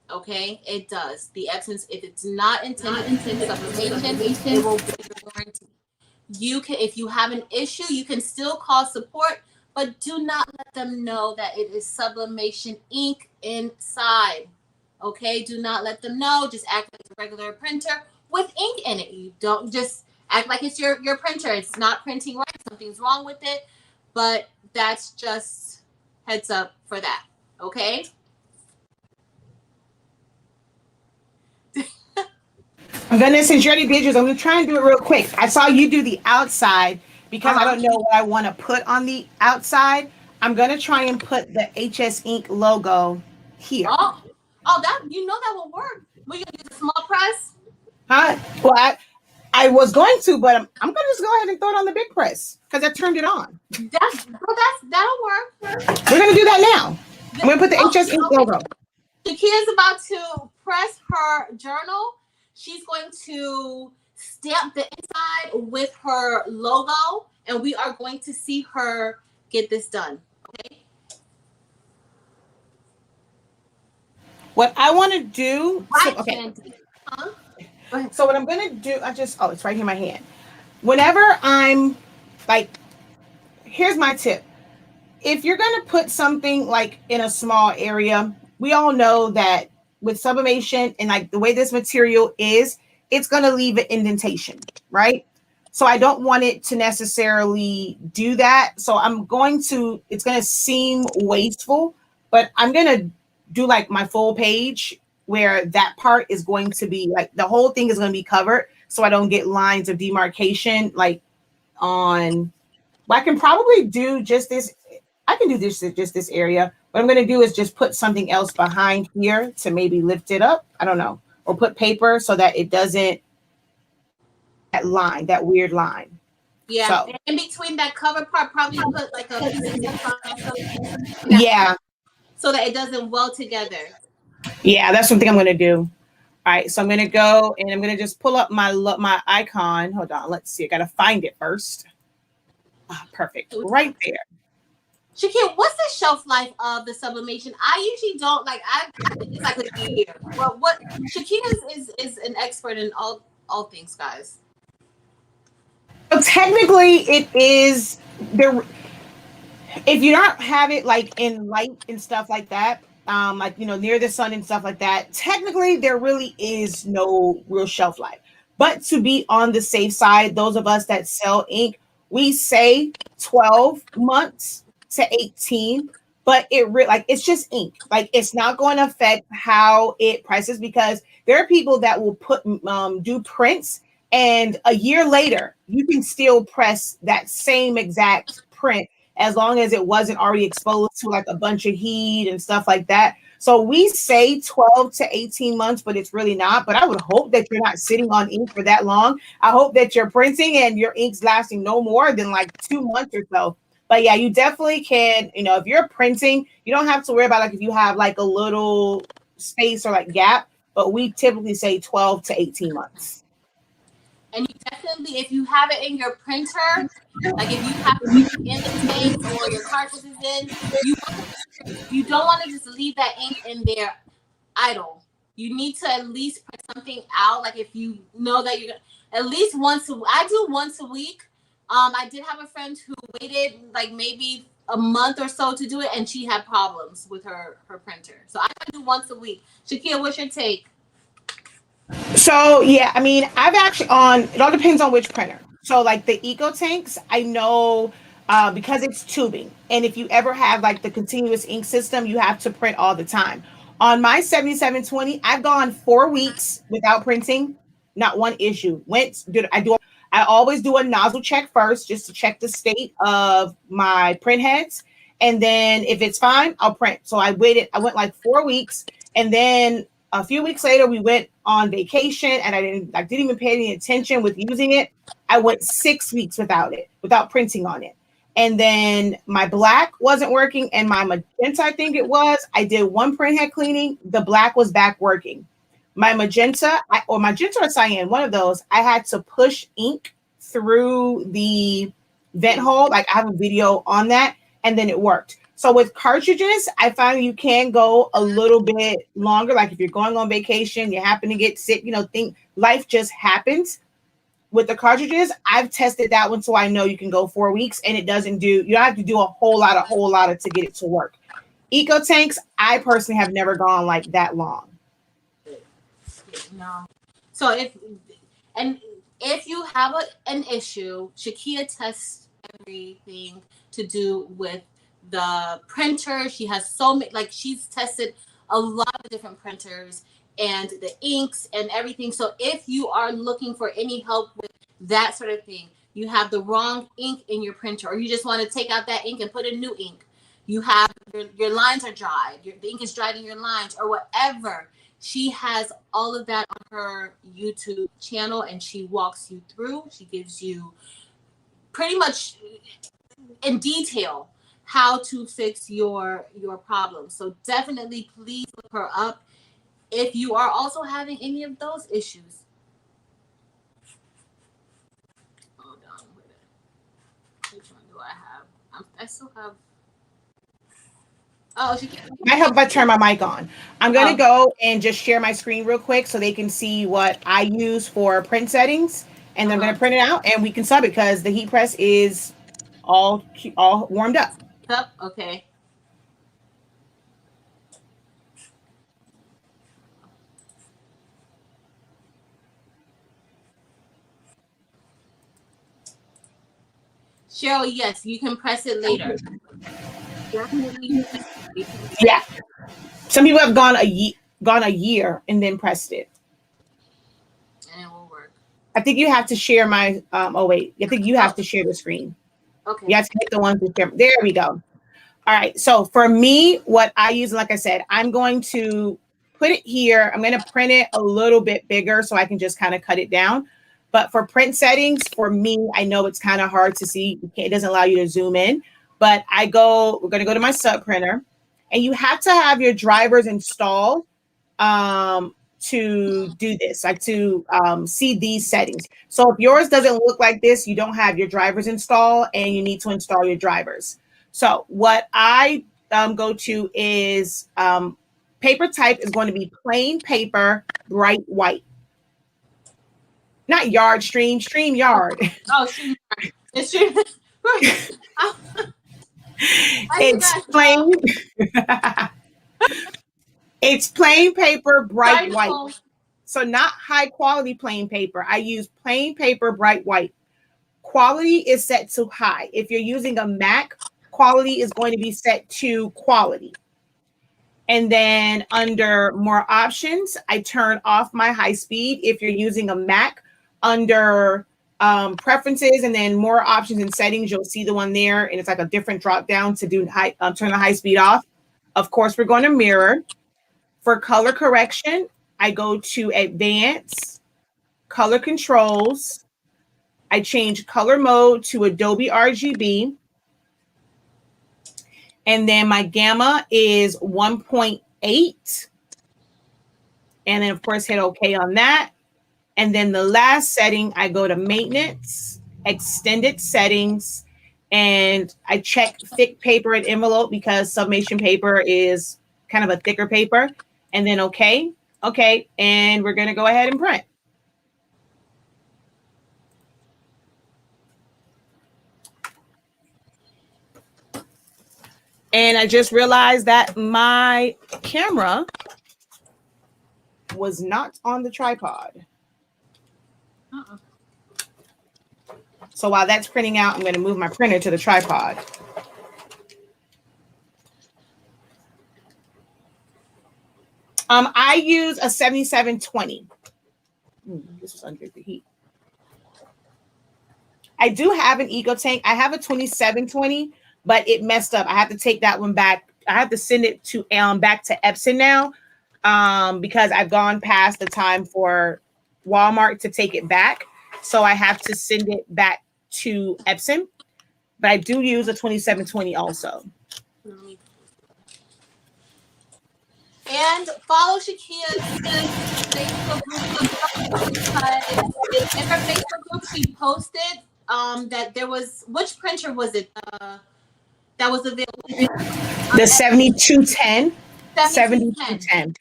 Okay, it does. The Epson's, if it's not intended for sublimation, it will void your warranty. If you have an issue, you can still call support, but do not let them know that it is sublimation ink inside. Okay, do not let them know. Just act like a regular printer with ink in it. You don't just act like it's your printer. It's not printing right. Something's wrong with it. But that's just heads up for that. Okay. I'm gonna, since you already did yours, I'm gonna try and do it real quick. I saw you do the outside because I don't know what I want to put on the outside. I'm gonna try and put the HS Ink logo here. That that will work. We're gonna use a small press. Huh? Well, I was going to, but I'm gonna just go ahead and throw it on the big press because I turned it on. That'll work. We're gonna do that now. I'm gonna put the HS Ink logo. Shakia's about to press her journal. She's going to stamp the inside with her logo, and we are going to see her get this done. Okay. What I want to do. Okay. Huh? Go ahead. So what I'm gonna do, it's right here in my hand. Whenever I'm like, here's my tip. If you're gonna put something like in a small area, we all know that with sublimation and like the way this material is, it's gonna leave an indentation, right? So I don't want it to necessarily do that. So it's gonna seem wasteful, but I'm gonna do like my full page where that part is going to be like the whole thing is going to be covered, so I don't get lines of demarcation like on I can probably do just this. I can do this just this area. What I'm going to do is just put something else behind here to maybe lift it up. I don't know, or put paper so that it doesn't that line, that weird line. Yeah, So and in between that cover part, probably put like a piece of Teflon or something yeah, so that it doesn't weld together. yeah, that's something I'm going to do. All right, so I'm going to go and I'm going to just pull up my icon. Hold on, let's see. I got to find it first. Ah, perfect, right there. Shakia, what's the shelf life of the sublimation? I usually don't like. I think it's like a year. Well, what Shakia is an expert in all things, guys. So technically, it is there. If you don't have it like in light and stuff like that, like near the sun and stuff like that, technically there really is no real shelf life. But to be on the safe side, those of us that sell ink, we say 12 months to 18, but it's just ink. Like it's not going to affect how it prices because there are people that will do prints, and a year later you can still press that same exact print as long as it wasn't already exposed to like a bunch of heat and stuff like that. So we say 12 to 18 months, but it's really not. But I would hope that you're not sitting on ink for that long. I hope that you're printing and your ink's lasting no more than like 2 months or so. But yeah, you definitely can, if you're printing, you don't have to worry about like if you have like a little space or like gap, but we typically say 12 to 18 months. And you definitely, if you have it in your printer, like if you have ink in the tanks or your cartridge is in, you don't want to just leave that ink in there idle. You need to at least print something out. Like if you know that you're at least I do once a week. I did have a friend who waited like maybe a month or so to do it, and she had problems with her printer. So I do once a week. Shakia, what's your take? So yeah, I mean, I've actually it all depends on which printer. So like the Eco Tanks, I know because it's tubing, and if you ever have like the continuous ink system, you have to print all the time. On my 7720, I've gone 4 weeks without printing, not one issue. I always do a nozzle check first just to check the state of my print heads. And then if it's fine, I'll print. So I went like 4 weeks, and then a few weeks later, we went on vacation, and I didn't even pay any attention with using it. I went 6 weeks without printing on it. And then my black wasn't working, and my magenta, I think it was. I did one print head cleaning. The black was back working. My magenta, magenta or cyan, one of those, I had to push ink through the vent hole. Like I have a video on that, and then it worked. So with cartridges, I find you can go a little bit longer. Like if you're going on vacation, you happen to get sick, life just happens. With the cartridges, I've tested that one, so I know you can go 4 weeks, and you don't have to do a whole lot of to get it to work. Eco Tanks, I personally have never gone like that long. No. So if you have an issue, Shakia tests everything to do with the printer. She has so many, like she's tested a lot of different printers and the inks and everything. So if you are looking for any help with that sort of thing, you have the wrong ink in your printer, or you just want to take out that ink and put in new ink, you have your lines are dried, the ink is dried in your lines or whatever. She has all of that on her YouTube channel, and she walks you through. She gives you pretty much in detail how to fix your problems. So definitely please look her up if you are also having any of those issues. Hold on, which one do I have? I still have. Oh, I hope I turn my mic on. I'm going to go and just share my screen real quick so they can see what I use for print settings. And I'm going to print it out and we can sub it because the heat press is all warmed up. Yep. Okay. Cheryl, yes, you can press it later. Definitely. Yeah. Some people have gone a year and then pressed it. And it will work. I think you have to share my I think you have to share the screen. Okay. You have to hit the ones with camera. There we go. All right. So for me, what I use, like I said, I'm going to put it here. I'm going to print it a little bit bigger so I can just kind of cut it down. But for print settings, for me, I know it's kind of hard to see. It doesn't allow you to zoom in. But we're going to go to my sub printer. And you have to have your drivers installed to do this, like to see these settings. So if yours doesn't look like this, you don't have your drivers installed and you need to install your drivers. So what I go to is paper type is going to be plain paper, bright white. Not yard, stream yard. Oh, stream. It's stream. It's plain. It's plain paper, bright white. So not high quality plain paper. I use plain paper, bright white. Quality is set to high. If you're using a Mac, quality is going to be set to quality. And then under more options, I turn off my high speed. If you're using a Mac, under preferences and then more options and settings, you'll see the one there. And it's like a different drop down to do turn the high speed off. Of course, we're going to mirror. For color correction, I go to advanced, color controls. I change color mode to Adobe RGB. And then my gamma is 1.8. And then, of course, hit OK on that. And then the last setting, I go to maintenance, extended settings, and I check thick paper and envelope because sublimation paper is kind of a thicker paper. And then OK. And we're going to go ahead and print. And I just realized that my camera was not on the tripod. So while that's printing out, I'm going to move my printer to the tripod. I use a 7720. This was under the heat. I do have an Eco Tank. I have a 2720, but it messed up. I have to take that one back. I have to send it to back to Epson now because I've gone past the time for Walmart to take it back. So I have to send it back to Epson. But I do use a 2720 also. And follow Shakia's Facebook group because in her Facebook group she posted that there was, which printer was it that was available? The 7210. 7210.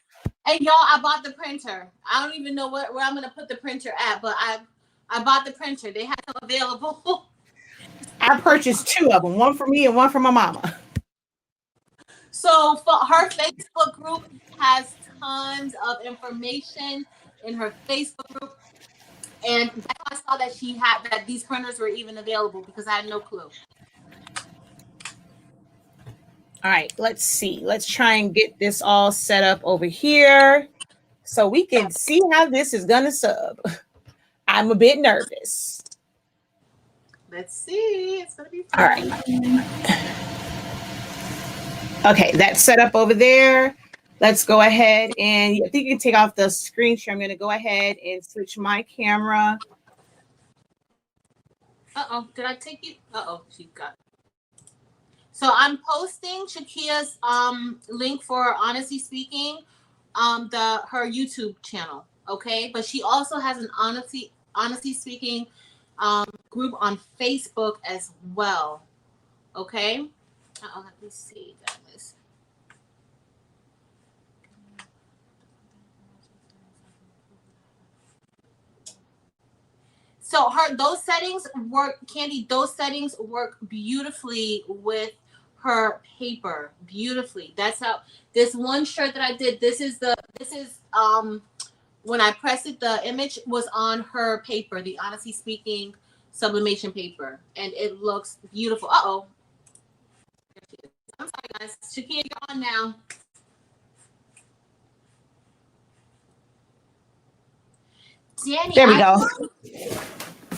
And y'all, I bought the printer. I don't even know where I'm gonna put the printer at, but I bought the printer. They had them available. I purchased two of them, one for me and one for my mama. So for her Facebook group has tons of information in her Facebook group. And I saw that she had that these printers were even available because I had no clue. All right, let's see. Let's try and get this all set up over here so we can see how this is gonna sub. I'm a bit nervous. Let's see. It's gonna be fun. All right. Okay, that's set up over there. Let's go ahead and I think you can take off the screen share. I'm going to go ahead and switch my camera. Did I take you? She got it. So I'm posting Shakia's link for Honestly Speaking, her YouTube channel. Okay, but she also has an Honestly Speaking group on Facebook as well. Okay. Let me see, guys. So those settings work, Candy. Those settings work beautifully with her paper. Beautifully. That's how this one shirt that I did. This is when I pressed it, the image was on her paper, the Honestly Speaking sublimation paper, and it looks beautiful. I'm sorry, guys. Shakia, you're on now. Danny, there we go.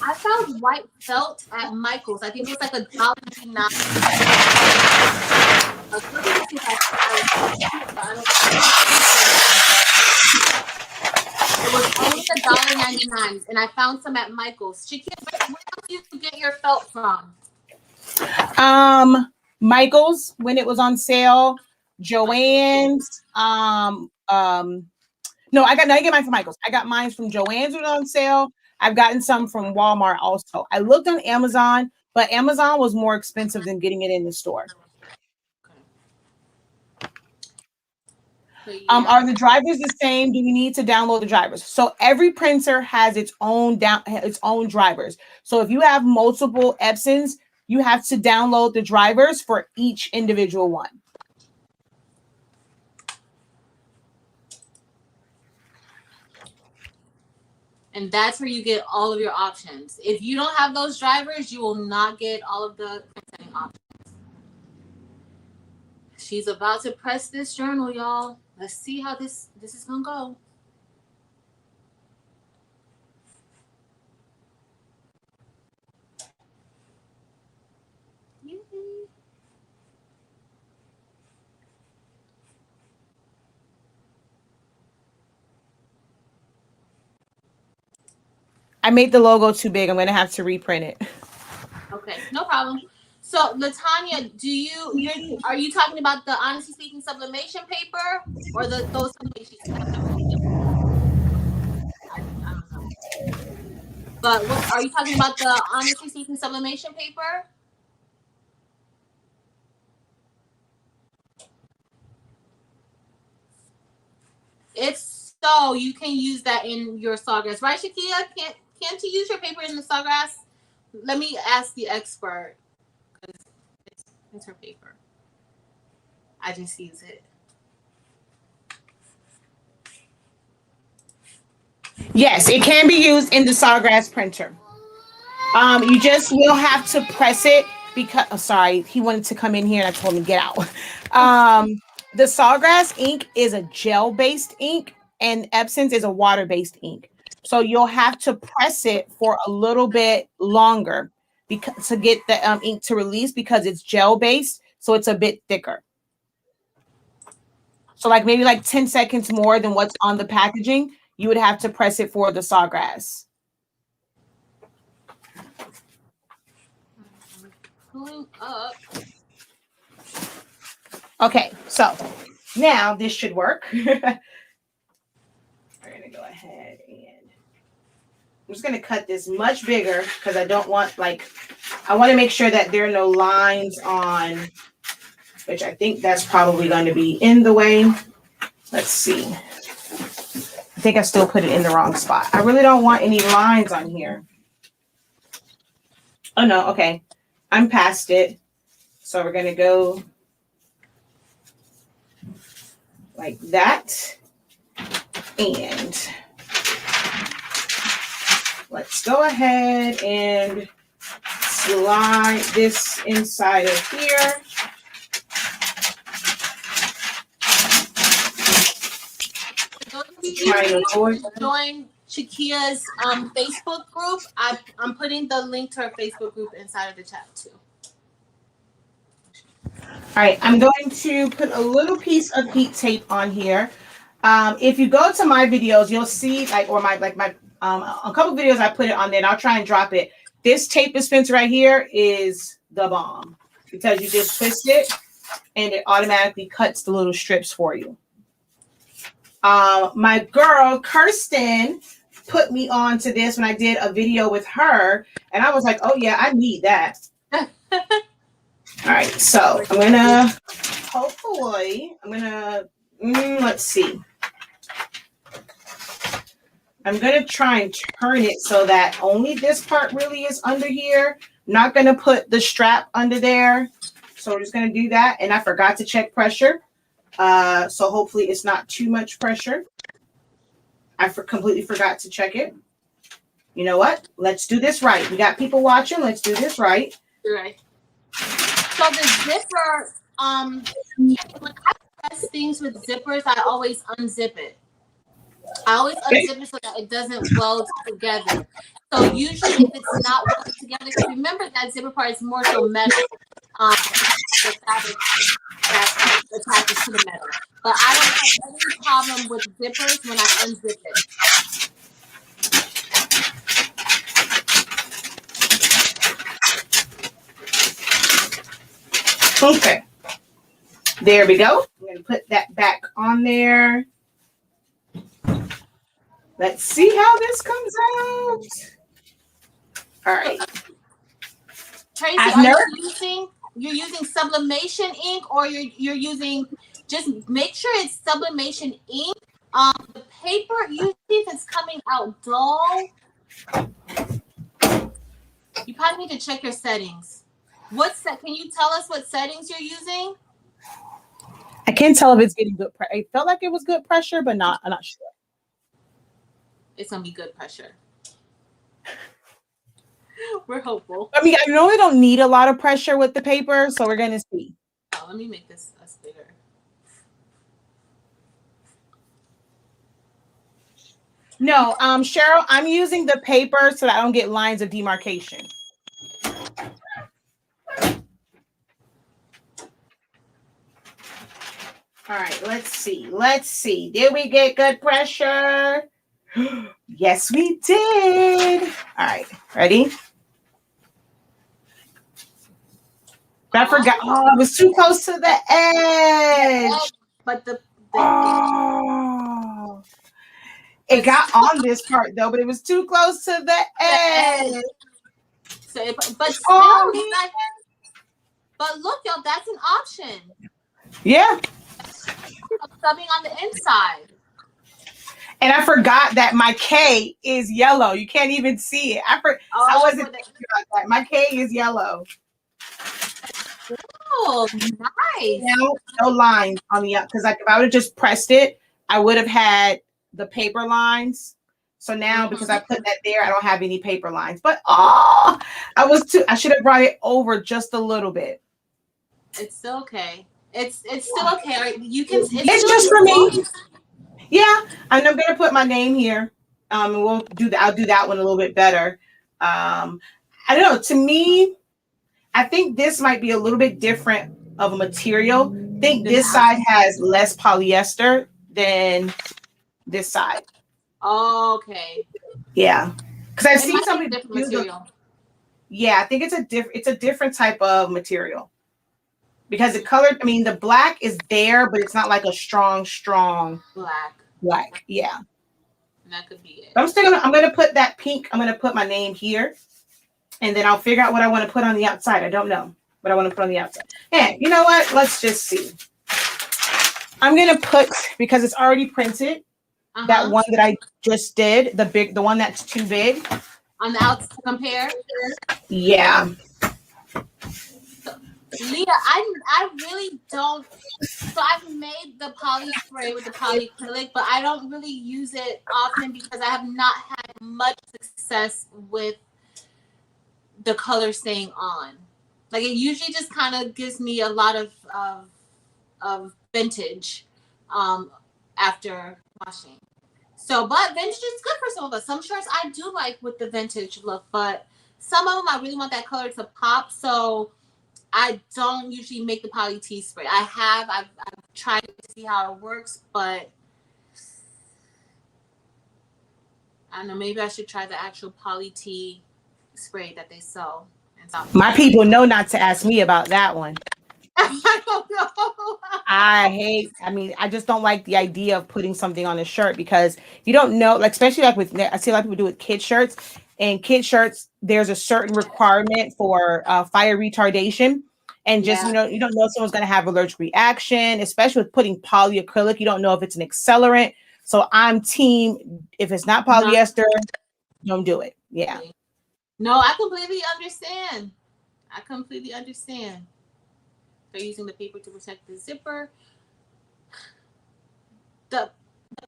I found white felt at Michael's. I think it was like $1.99. Let me see if it was only $1.99, and I found some at Michael's. Shakia, where else do you get your felt from? Michael's when it was on sale, Joann's. No, I get mine from Michael's. I got mine from Joann's when it was on sale. I've gotten some from Walmart also. I looked on Amazon, but Amazon was more expensive than getting it in the store. Are the drivers the same? Do we need to download the drivers? So every printer has its own drivers. So if you have multiple Epsons, you have to download the drivers for each individual one. And that's where you get all of your options. If you don't have those drivers, you will not get all of the printing options. She's about to press this journal, y'all. Let's see how this is gonna go. I made the logo too big. I'm gonna have to reprint it. Okay, no problem. So, Latanya, are you talking about the Honestly Speaking sublimation paper or those sublimation? I don't know. But what are you talking about? The Honestly Speaking sublimation paper? If so, you can use that in your sawgrass, right, Shakia? Can't you use your paper in the sawgrass? Let me ask the expert. It's her paper. I just use it. Yes, it can be used in the sawgrass printer. You just will have to press it because sorry, he wanted to come in here and I told him to get out. The sawgrass ink is a gel-based ink and Epson's is a water-based ink. So you'll have to press it for a little bit longer because to get the ink to release because it's gel-based, so it's a bit thicker. So like maybe like 10 seconds more than what's on the packaging, you would have to press it for the sawgrass. Pulling up. Okay, so now this should work. We're gonna go ahead and I'm just gonna cut this much bigger because I don't want I want to make sure that there are no lines on, which I think that's probably going to be in the way. Let's see. I think I still put it in the wrong spot. I really don't want any lines on here. Oh no, okay. I'm past it. So we're gonna go like that. And let's go ahead and slide this inside of here. Join Shakia's Facebook group. I'm putting the link to her Facebook group inside of the chat too. All right, I'm going to put a little piece of heat tape on here. If you go to my videos, you'll see a couple of videos I put it on there, and I'll try and drop it. This tape dispenser right here is the bomb because you just twist it and it automatically cuts the little strips for you. My girl Kirsten put me on to this when I did a video with her, and I was like, oh yeah, I need that. All right, so I'm gonna let's see. I'm gonna try and turn it so that only this part really is under here. I'm not gonna put the strap under there. So we're just gonna do that. And I forgot to check pressure. So hopefully it's not too much pressure. I completely forgot to check it. You know what? Let's do this right. We got people watching. Let's do this right. Right. So the zipper, when I press things with zippers, I always unzip it. I always unzip it so that it doesn't weld together. So usually if it's not working together, because remember that zipper part is more so metal, the fabric that attaches to the metal. But I don't have any problem with zippers when I unzip it. Okay. There we go. I'm going to put that back on there. Let's see how this comes out. All right. Tracy, you're using sublimation ink, or you're using, just make sure it's sublimation ink. The paper, usually if it's coming out dull, you probably need to check your settings. Can you tell us what settings you're using? I can't tell if it's getting good pressure. It felt like it was good pressure, but I'm not sure. It's gonna be good pressure. We're hopeful. I mean, I normally don't need a lot of pressure with the paper, so we're gonna see. Oh, let me make this bigger. No, Cheryl, I'm using the paper so that I don't get lines of demarcation. All right, let's see. Let's see. Did we get good pressure? Yes, we did. All right, ready? I forgot. Oh, I was too close to the edge. But oh, it got on this part though, but it was too close to the edge. So, but still, but look, y'all, that's an option. Yeah. Subbing on the inside. And I forgot that my K is yellow. You can't even see it. I wasn't thinking about that. My K is yellow. Oh, nice. No lines on the up, because like if I would have just pressed it, I would have had the paper lines. So now because I put that there, I don't have any paper lines. But I should have brought it over just a little bit. It's still okay. It's still okay. Right? You can. It's just for me. Yeah, and I'm gonna put my name here. And we'll do that. I'll do that one a little bit better. I don't know. To me, I think this might be a little bit different of a material. I think this side has less polyester than this side. Okay. Yeah, because I've seen some different material. Yeah, I think it's a different type of material. Because the color, I mean, the black is there, but it's not like a strong black. Yeah. And that could be it. I'm gonna put that pink. I'm gonna put my name here, and then I'll figure out what I want to put on the outside. I don't know what I want to put on the outside. And you know what? Let's just see. I'm gonna put, because it's already printed, that one that I just did, the one that's too big. On the outside to compare? Yeah. Leah, I really don't. So I've made the poly spray with the polyacrylic, but I don't really use it often because I have not had much success with the color staying on. Like it usually just kind of gives me a lot of vintage after washing. So, but vintage is good for some of us. Some shirts I do like with the vintage look, but some of them I really want that color to pop. So I don't usually make the poly tea spray. I've tried to see how it works, but I don't know. Maybe I should try the actual poly tea spray that they sell. My people know not to ask me about that one. I don't know. I just don't like the idea of putting something on a shirt because you don't know, like, especially like I see a lot of people do with kid shirts, and kid shirts, there's a certain requirement for fire retardation. And just, you don't know if someone's going to have allergic reaction, especially with putting polyacrylic. You don't know if it's an accelerant. So I'm team, if it's not polyester, don't do it. Yeah. No, I completely understand. They're using the paper to protect the zipper. The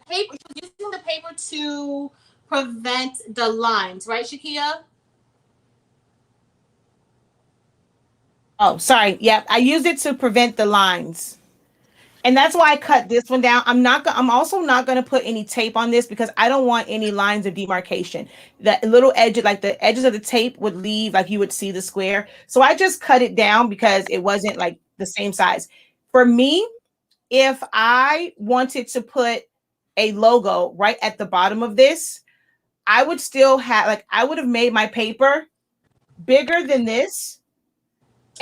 paper, using the paper to prevent the lines, right, Shakia? Oh, sorry. Yeah, I used it to prevent the lines. And that's why I cut this one down. I'm also not going to put any tape on this because I don't want any lines of demarcation. The little edge, like the edges of the tape would leave, like you would see the square. So I just cut it down because it wasn't like the same size. For me, if I wanted to put a logo right at the bottom of this, I would still have, like, I would have made my paper bigger than this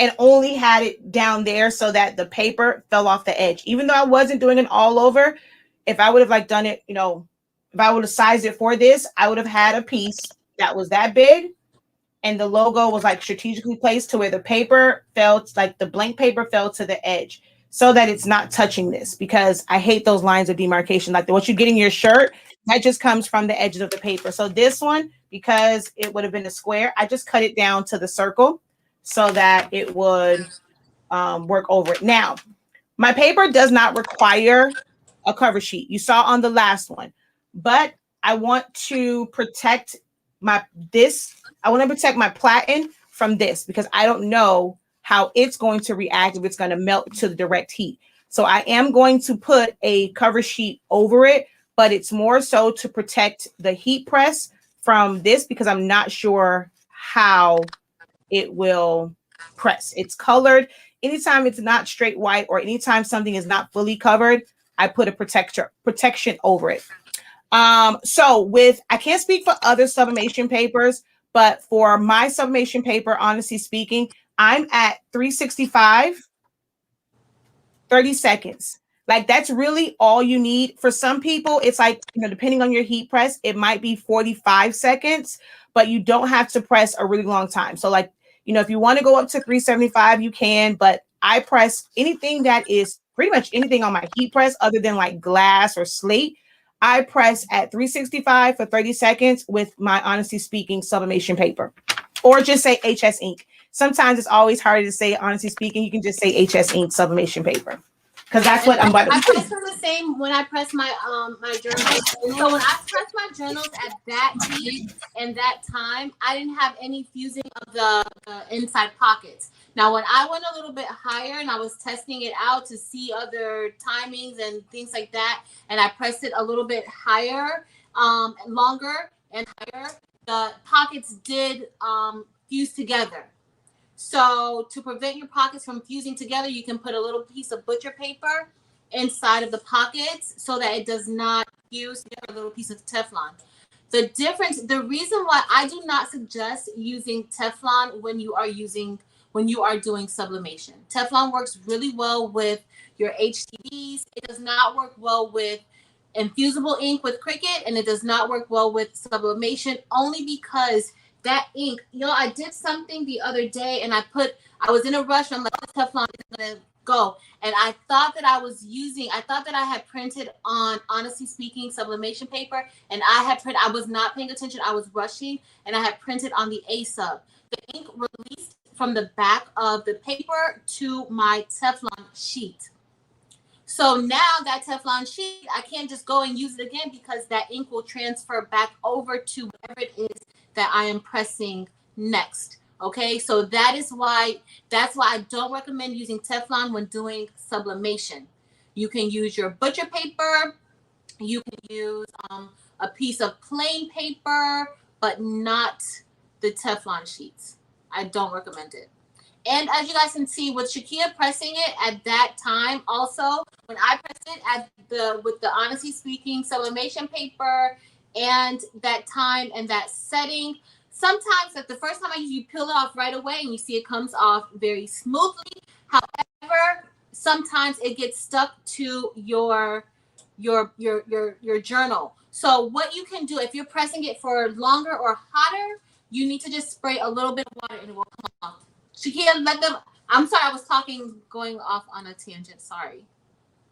and only had it down there so that the paper fell off the edge. Even though I wasn't doing it all over, if I would have like done it, if I would have sized it for this, I would have had a piece that was that big and the logo was like strategically placed to where the paper fell, like the blank paper fell to the edge so that it's not touching this, because I hate those lines of demarcation. Like what you get in your shirt, that just comes from the edges of the paper. So this one, because it would have been a square, I just cut it down to the circle so that it would work over it. Now, my paper does not require a cover sheet. You saw on the last one, but I want to protect I want to protect my platen from this because I don't know how it's going to react, if it's going to melt to the direct heat. So I am going to put a cover sheet over it, but it's more so to protect the heat press from this because I'm not sure how it will press. It's colored. Anytime it's not straight white or anytime something is not fully covered, I put a protection over it. So I can't speak for other sublimation papers, but for my sublimation paper, honestly speaking, I'm at 365, 30 seconds. Like that's really all you need. For some people, it's like, depending on your heat press, it might be 45 seconds, but you don't have to press a really long time. So like, if you want to go up to 375, you can, but I press anything that is pretty much anything on my heat press other than like glass or slate. I press at 365 for 30 seconds with my honestly speaking sublimation paper, or just say HS ink. Sometimes it's always harder to say honestly speaking. You can just say HS ink sublimation paper. Because that's what I'm about to I press them the same when I press my my journals. So when I press my journals at that heat and that time, I didn't have any fusing of the inside pockets. Now when I went a little bit higher and I was testing it out to see other timings and things like that, and I pressed it a little bit higher, longer and higher, the pockets did fuse together. So to prevent your pockets from fusing together, you can put a little piece of butcher paper inside of the pockets so that it does not fuse together, a little piece of Teflon. The reason why I do not suggest using Teflon when you are doing sublimation. Teflon works really well with your HTVs. It does not work well with infusible ink with Cricut, and it does not work well with sublimation, only because that ink, I did something the other day and I was in a rush. I'm like, this Teflon is going to go. And I thought that I had printed on, honestly speaking, sublimation paper. And I was not paying attention. I was rushing and I had printed on the A-sub. The ink released from the back of the paper to my Teflon sheet. So now that Teflon sheet, I can't just go and use it again because that ink will transfer back over to whatever it is that I am pressing next. Okay, so that's why I don't recommend using Teflon when doing sublimation. You can use your butcher paper, you can use a piece of plain paper, but not the Teflon sheets. I don't recommend it. And as you guys can see, with Shakia pressing it at that time, also when I pressed it with the honestly speaking sublimation paper and that time and that setting, sometimes at the first time you peel it off right away and you see it comes off very smoothly. However, sometimes it gets stuck to your journal. So what you can do if you're pressing it for longer or hotter, you need to just spray a little bit of water and it will come off. Shakia, I'm sorry, I was going off on a tangent. Sorry.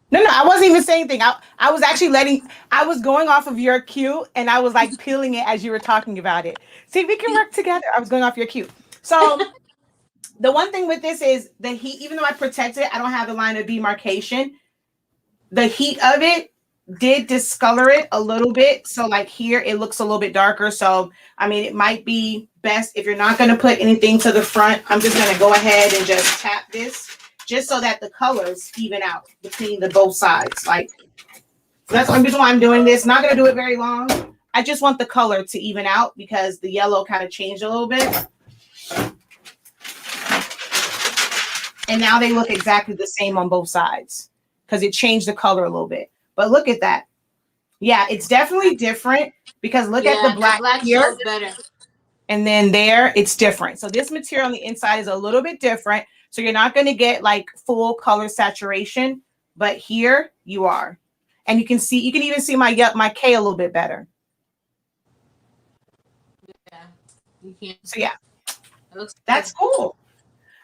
No, I wasn't even saying anything. I was actually I was going off of your cue and I was like peeling it as you were talking about it. See, we can work together. I was going off your cue. So the one thing with this is the heat, even though I protect it, I don't have the line of demarcation. The heat of it did discolor it a little bit. So like here, it looks a little bit darker. So, I mean, it might be best if you're not going to put anything to the front. I'm just going to go ahead and just tap this just so that the colors even out between the both sides. Like, that's the reason why I'm doing this. Not going to do it very long. I just want the color to even out because the yellow kind of changed a little bit. And now they look exactly the same on both sides because it changed the color a little bit. But look at that. Yeah, it's definitely different because look at the black here. Shows better. And then there, it's different. So this material on the inside is a little bit different. So you're not going to get like full color saturation, but here you are. And you can even see my K a little bit better. Yeah, you can. So yeah, that's cool.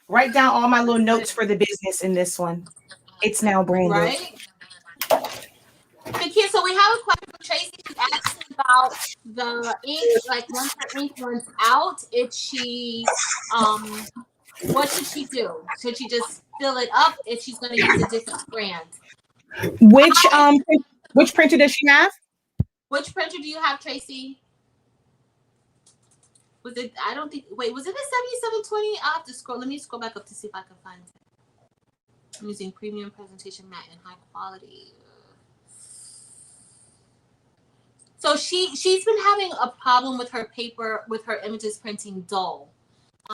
Write down all my little notes for the business in this one. It's now branded. Right. Okay, so we have a question for Tracy. She's asking about the ink, like once her ink runs out, if she, what should she do? Should she just fill it up if she's going to use a different brand? Which printer does she have? Which printer do you have, Tracy? Was it? I don't think. Wait, was it a 7720? I'll have to scroll. Let me scroll back up to see if I can find it. I'm using premium presentation matte and high quality. So she's been having a problem with her paper, with her images printing dull.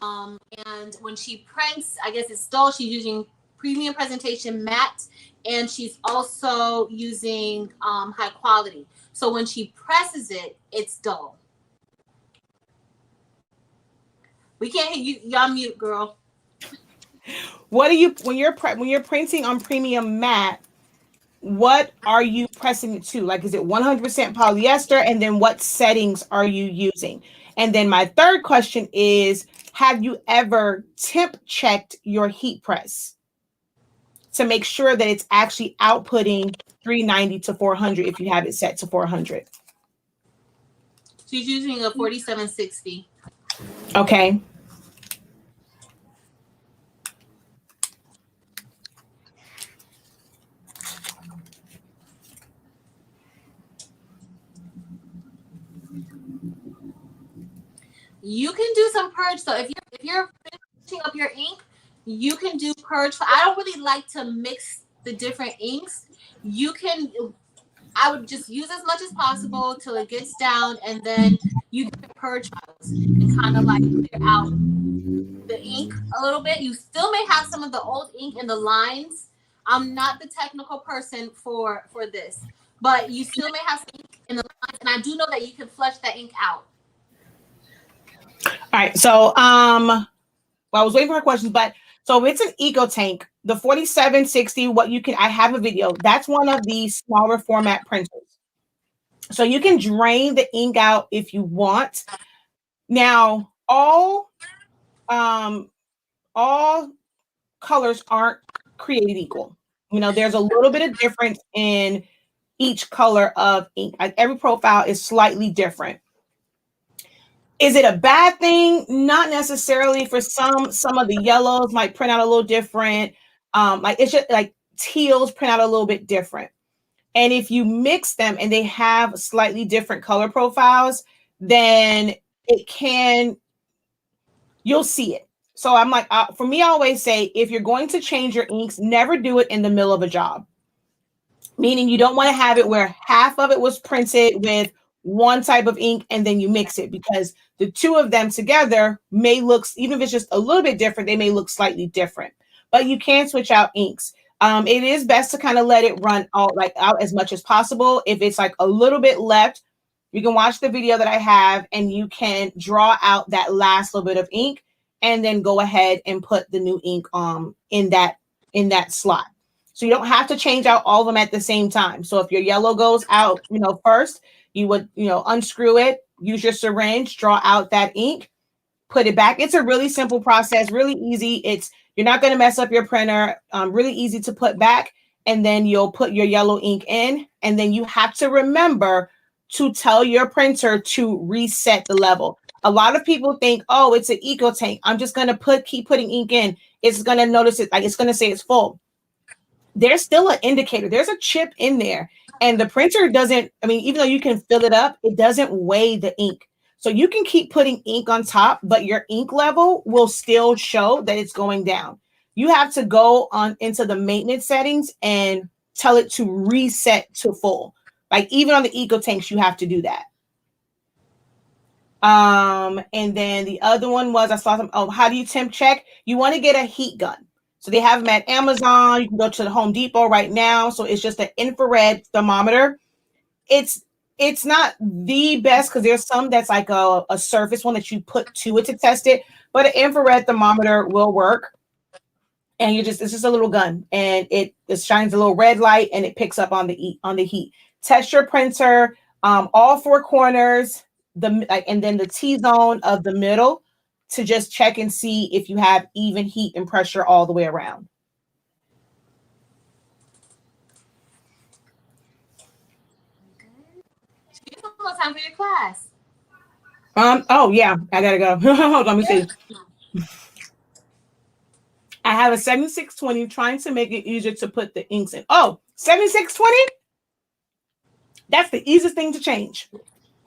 And when she prints, I guess it's dull. She's using premium presentation matte, and she's also using high quality. So when she presses it, it's dull. We can't hear you. Y'all mute, girl. What are you when you're printing on premium matte? What are you pressing it to? Like, is it 100% polyester? And then what settings are you using? And then my third question is, have you ever temp checked your heat press to make sure that it's actually outputting 390 to 400 if you have it set to 400? She's using a 4760. Okay. You can do some purge. So if you're finishing up your ink, you can do purge. I don't really like to mix the different inks. I would just use as much as possible till it gets down, and then you can purge those and kind of like clear out the ink a little bit. You still may have some of the old ink in the lines. I'm not the technical person for this, but you still may have some ink in the lines, and I do know that you can flush that ink out. All right, so well, I was waiting for her questions, but so it's an eco tank, the 4760. I have a video. That's one of the smaller format printers, so you can drain the ink out if you want. Now, all colors aren't created equal. You know, there's a little bit of difference in each color of ink. Like every profile is slightly different. Is it a bad thing? Not necessarily. For some of the yellows might print out a little different. Like it's just like teals print out a little bit different. And if you mix them and they have slightly different color profiles, then you'll see it. So I'm like, for me, I always say, if you're going to change your inks, never do it in the middle of a job. Meaning you don't want to have it where half of it was printed with one type of ink and then you mix it, because the two of them together may look, even if it's just a little bit different, they may look slightly different. But you can switch out inks. It is best to kind of let it run out as much as possible. If it's like a little bit left, you can watch the video that I have and you can draw out that last little bit of ink and then go ahead and put the new ink in that slot. So you don't have to change out all of them at the same time. So if your yellow goes out, first, you would, unscrew it, use your syringe, draw out that ink, put it back. It's a really simple process, really easy. You're not going to mess up your printer, really easy to put back. And then you'll put your yellow ink in. And then you have to remember to tell your printer to reset the level. A lot of people think, oh, it's an eco tank, I'm just going to keep putting ink in. It's going to notice it, like it's going to say it's full. There's still an indicator. There's a chip in there. And the printer doesn't, even though you can fill it up, it doesn't weigh the ink. So you can keep putting ink on top, but your ink level will still show that it's going down. you have to go on into the maintenance settings and tell it to reset to full. Like even on the Eco Tanks, you have to do that. And then the other one was I saw some. Oh, how do you temp check? You want to get a heat gun. So they have them at Amazon. You can go to the Home Depot right now. So it's just an infrared thermometer. It's not the best because there's some that's like a surface one that you put to it to test it, but an infrared thermometer will work. And it's just a little gun, and it shines a little red light, and it picks up on the heat. Test your printer, all four corners, and then the T zone of the middle to just check and see if you have even heat and pressure all the way around. It's almost time for your class. Oh yeah, I gotta go. Hold on, let me see. I have a 7620 trying to make it easier to put the inks in. Oh, 7620? That's the easiest thing to change.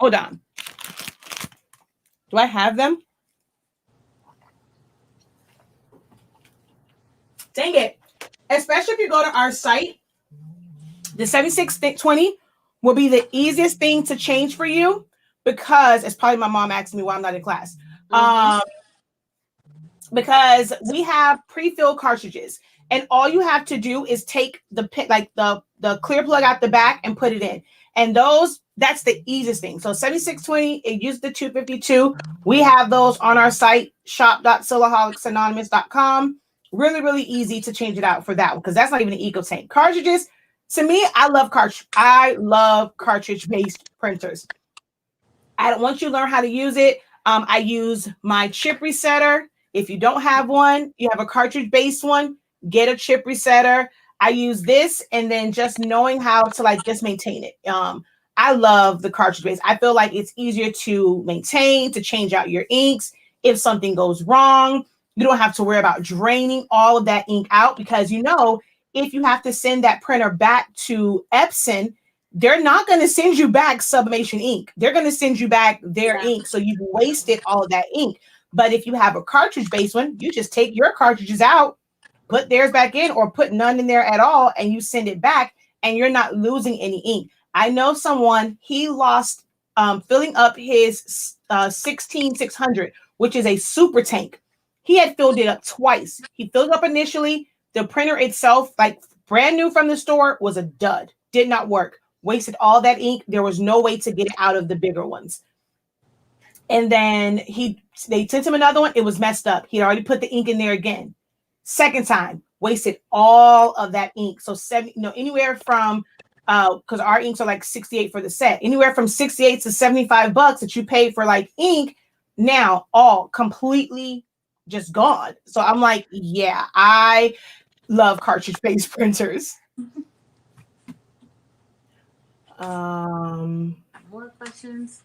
Hold on. Do I have them? Dang it. Especially if you go to our site, the 7620 will be the easiest thing to change for you because it's probably my mom asking me why I'm not in class. Because we have pre-filled cartridges, and all you have to do is take the clear plug out the back and put it in. And that's the easiest thing. So 7620, it used the 252. We have those on our site, shop.silaholicsAnonymous.com. Really, really easy to change it out for that one because that's not even an Eco Tank. Cartridges, to me, I love cartridge-based printers. Once you learn how to use it, I use my chip resetter. If you don't have one, you have a cartridge-based one, get a chip resetter. I use this, and then just knowing how to just maintain it. I love the cartridge base. I feel like it's easier to maintain, to change out your inks. If something goes wrong, you don't have to worry about draining all of that ink out because if you have to send that printer back to Epson, they're not going to send you back Sublimation ink. They're going to send you back their ink. So you've wasted all of that ink. But if you have a cartridge-based one, you just take your cartridges out, put theirs back in, or put none in there at all, and you send it back, and you're not losing any ink. I know someone, he lost filling up his 16600, which is a super tank. He had filled it up twice. He filled up initially. The printer itself, brand new from the store, was a dud. Did not work. Wasted all that ink. There was no way to get it out of the bigger ones. And then they sent him another one. It was messed up. He'd already put the ink in there again. Second time, wasted all of that ink. So anywhere from because our inks are $68 for the set. Anywhere from $68 to $75 that you pay for ink, now all completely just gone. So I'm like, yeah, I love cartridge-based printers. More questions.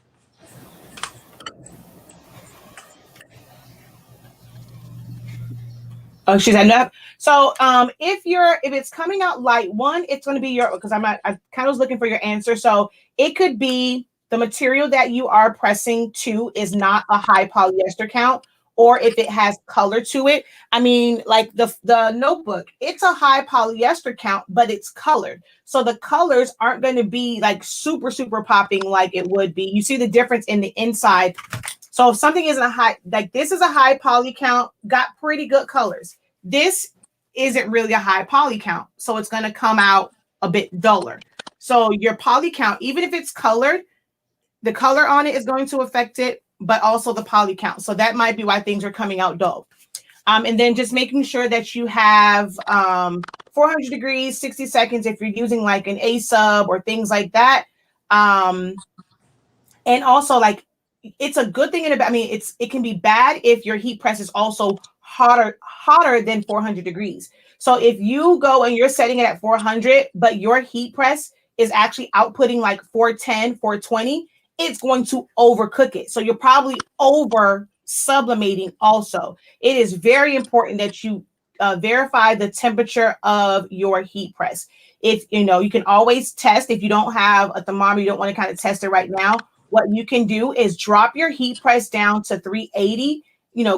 Oh, she's enough. So if it's coming out light, one, it's going to be because I kind of was looking for your answer. So it could be the material that you are pressing to is not a high polyester count, or if it has color to it. I mean, like the notebook, it's a high polyester count, but it's colored. So the colors aren't going to be super, super popping like it would be. You see the difference in the inside. So if something isn't a high, this is a high poly count, got pretty good colors. This isn't really a high poly count, so it's going to come out a bit duller. So your poly count, even if it's colored, the color on it is going to affect it, but also the poly count. So that might be why things are coming out dull. And then just making sure that you have 400 degrees, 60 seconds if you're using an A sub or things like that. And also it's a good thing it can be bad if your heat press is also hotter than 400 degrees. So if you go and you're setting it at 400, but your heat press is actually outputting 410, 420, it's going to overcook it. So you're probably over sublimating also. It is very important that you verify the temperature of your heat press. If you can always test. If you don't have a thermometer, you don't want to kind of test it right now. What you can do is drop your heat press down to 380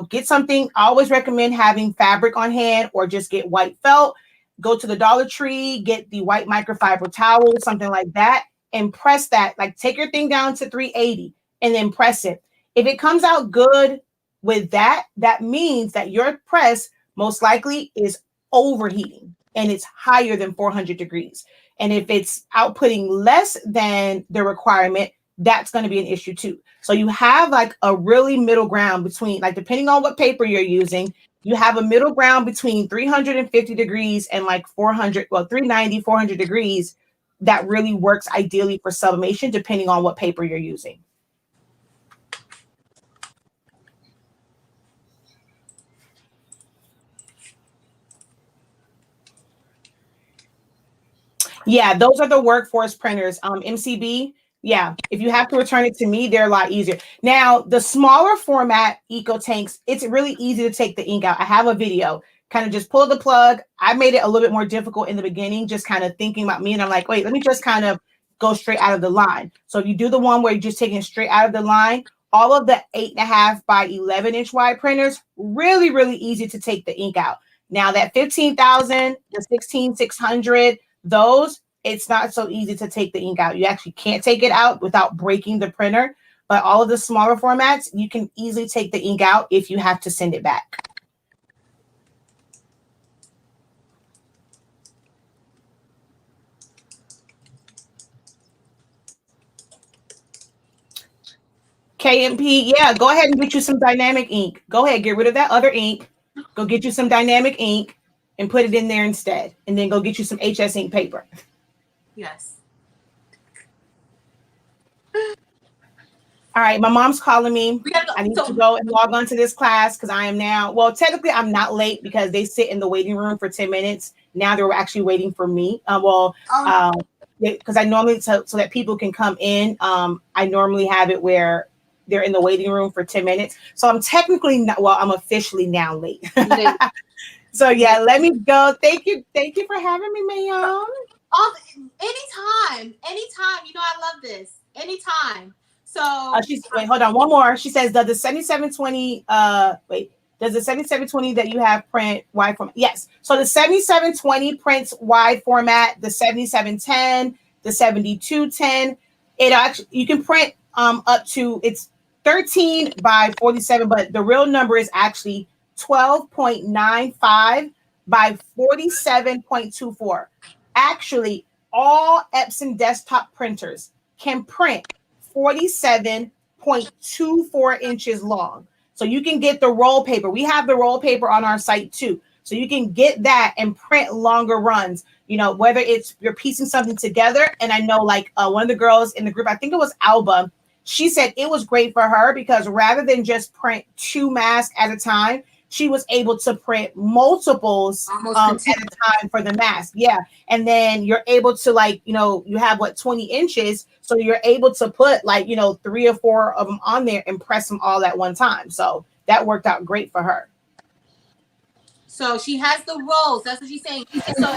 get something. I always recommend having fabric on hand or just get white felt. Go to the Dollar Tree, get the white microfiber towel, something like that, and press that. Like take your thing down to 380 and then press it. If it comes out good with that, that means that your press most likely is overheating and it's higher than 400 degrees. And if it's outputting less than the requirement, that's going to be an issue too. So you have like a really middle ground between, like, depending on what paper you're using, you have a middle ground between 350 degrees and like 390, 400 degrees that really works ideally for sublimation, depending on what paper you're using. Yeah, those are the workforce printers. MCB. Yeah, if you have to return it to me, they're a lot easier. Now, the smaller format Eco Tanks, it's really easy to take the ink out. I have a video. Kind of just pull the plug. I made it a little bit more difficult in the beginning, just kind of thinking about me. And I'm like, wait, let me just kind of go straight out of the line. So if you do the one where you're just taking it straight out of the line, all of the 8.5 by 11 inch wide printers, really, really easy to take the ink out. Now that 15,000, the 16,600, those, it's not so easy to take the ink out. You actually can't take it out without breaking the printer. But all of the smaller formats, you can easily take the ink out if you have to send it back. KMP, yeah, go ahead and get you some dynamic ink. Go ahead, get rid of that other ink. Go get you some dynamic ink and put it in there instead. And then go get you some HS ink paper. Yes. All right, my mom's calling me. I need to go and log on to this class because I am now, well, technically I'm not late because they sit in the waiting room for 10 minutes. Now they're actually waiting for me. Because I normally, so that people can come in, I normally have it where they're in the waiting room for 10 minutes. So I'm technically not, well, I'm officially now late. So yeah, let me go. Thank you. Thank you for having me, ma'am. Anytime. You know, I love this. Anytime. So wait, hold on. One more. She says, does the 7720 does the 7720 that you have print wide format? Yes. So the 7720 prints wide format, the 7710, the 7210. It actually, you can print up to, it's 13 by 47, but the real number is actually 12.95 by 47.24. Actually, all Epson desktop printers can print 47.24 inches long. So you can get the roll paper. We have the roll paper on our site too. So you can get that and print longer runs, whether it's you're piecing something together. And I know like one of the girls in the group, I think it was Alba, she said it was great for her because rather than just print 2 masks at a time, she was able to print multiples at a time for the mask. Yeah. And then you're able to you have 20 inches. So you're able to put 3 or 4 of them on there and press them all at one time. So that worked out great for her. So she has the rolls. That's what she's saying. So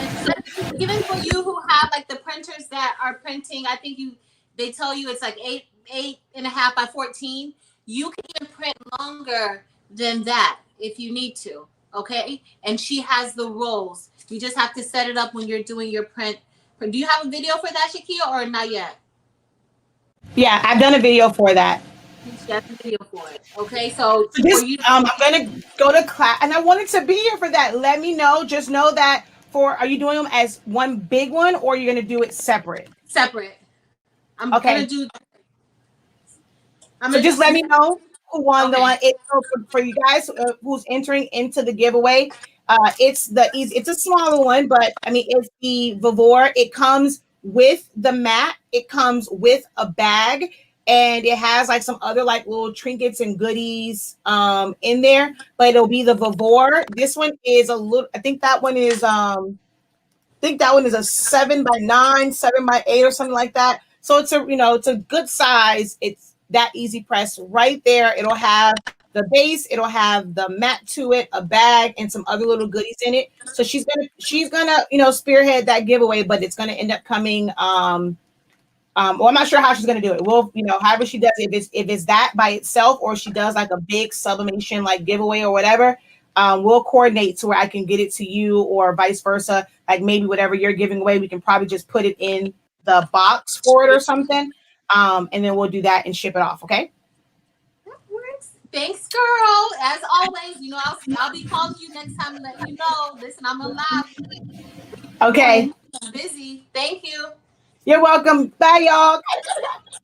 even for you who have the printers that are printing, I think they tell you it's 8.5 by 14. You can even print longer than that if you need to. Okay. And she has the rolls. You just have to set it up when you're doing your print. Do you have a video for that, Shakia, or not yet? Yeah, I've done a video for that. She has a video for it. Okay, so I'm gonna go to class, and I wanted to be here for that. Let me know. Just know that are you doing them as one big one, or you're gonna do it separate? Separate. I'm gonna do. So just let me know who won the one. For you guys who's entering into the giveaway, it's a smaller one, but I mean it's the Vivor. It comes with the mat. It comes with a bag, and it has some other little trinkets and goodies in there. But it'll be the Vivor. This one is a little. I think that one is a 7 by 9, 7 by 8, or something like that. So it's it's a good size. It's that easy press right there. It'll have the base, it'll have the mat to it, a bag, and some other little goodies in it. So she's gonna spearhead that giveaway, but it's gonna end up coming Well, I'm not sure how she's gonna do it. Well, however she does it, if it's that by itself, or she does like a big sublimation like giveaway or whatever, we'll coordinate to where I can get it to you or vice versa. Like maybe whatever you're giving away, we can probably just put it in the box for it or something. And then we'll do that and ship it off. Okay. That works. Thanks, girl. As always, I'll be calling you next time to let you know. Listen, I'm alive. Okay. I'm busy. Thank you. You're welcome. Bye, y'all.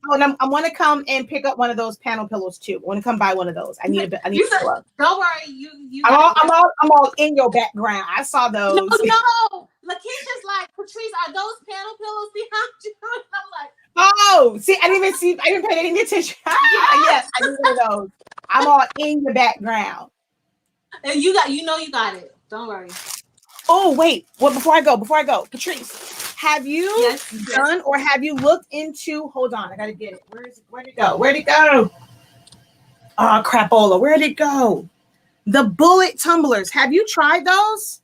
Oh, and I want to come and pick up one of those panel pillows too. I want to come buy one of those. I need a pillow. Don't worry, you. I'm all in your background. I saw those. No. Lakeisha's like, Patrice, are those panel pillows behind you? And I'm like, oh, see, I didn't pay any attention. Yes, I need one of those. I'm all in your background. And you got it. Don't worry. Oh, wait. Well, before I go, Patrice, have you done or have you looked into? Hold on, I gotta get it. Where'd it go? Where'd it go? Oh, crapola. Where'd it go? The bullet tumblers. Have you tried those?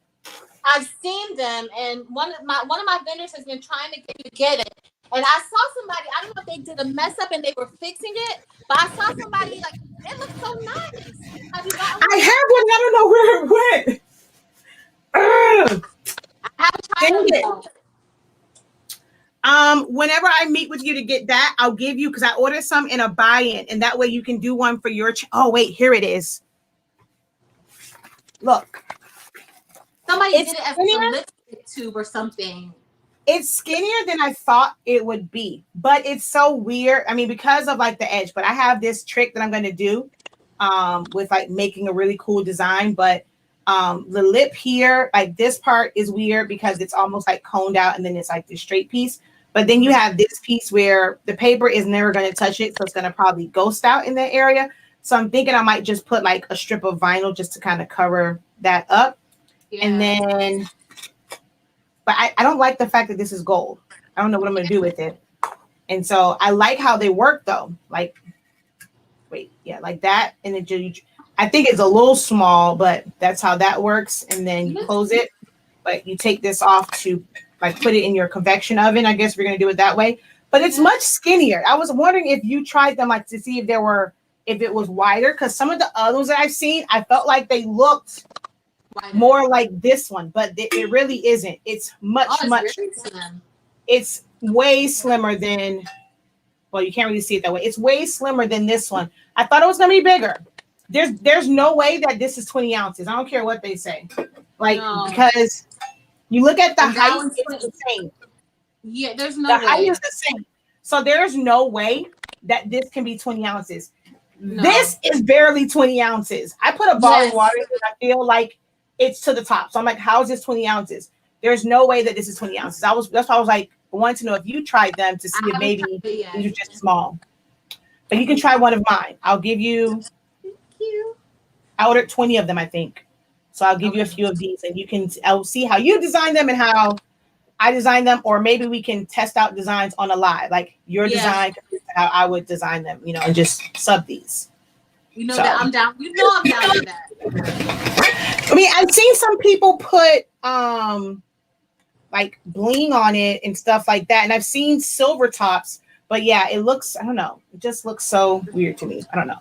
I've seen them, and one of my vendors has been trying to get it. And I saw somebody, I don't know if they did a mess up and they were fixing it, but I saw somebody like it looks so nice. Have you gotten one? I have one. I don't know where it went. I haven't tried them. Whenever I meet with you to get that, I'll give you, because I ordered some in a buy-in, and that way you can do one for your. Oh wait, here it is. Look, somebody did it as a lipstick tube or something. It's skinnier than I thought it would be, but it's so weird. I mean, because of like the edge. But I have this trick that I'm going to do, with like making a really cool design, but. The lip here, like this part is weird because it's almost like coned out and then it's like this straight piece. But then you have this piece where the paper is never going to touch it. So it's going to probably ghost out in that area. So I'm thinking I might just put like a strip of vinyl just to kind of cover that up. Yeah. And then, but I don't like the fact that this is gold. I don't know what I'm going to do with it. And so I like how they work though. Like, wait, yeah, like that. And then I think it's a little small, but that's how that works. And then you close it, but you take this off to like put it in your convection oven. I guess we're going to do it that way, but it's much skinnier. I was wondering if you tried them, like to see if it was wider. Cause some of the others that I've seen, I felt like they looked more like this one, but it really isn't. It's much. Really slim. It's way slimmer than, well, you can't really see it that way. It's way slimmer than this one. I thought it was going to be bigger. There's no way that this is 20 ounces. I don't care what they say. Like, because you look at the height, it's the same. Yeah, there's no way. The height is the same. So there's no way that this can be 20 ounces. No. This is barely 20 ounces. I put a bottle of water in and I feel like it's to the top. So I'm like, how is this 20 ounces? There's no way that this is 20 ounces. That's why I was like, I wanted to know if you tried them to see if maybe these are just small. But you can try one of mine. I'll give you. I ordered 20 of them, I think. So I'll give you a few of these and I'll see how you design them and how I design them, or maybe we can test out designs on a live, like your design, how I would design them, and just sub these. That I'm down. I'm down with that. I mean, I've seen some people put like bling on it and stuff like that. And I've seen silver tops, but yeah, it looks, I don't know. It just looks so weird to me. I don't know.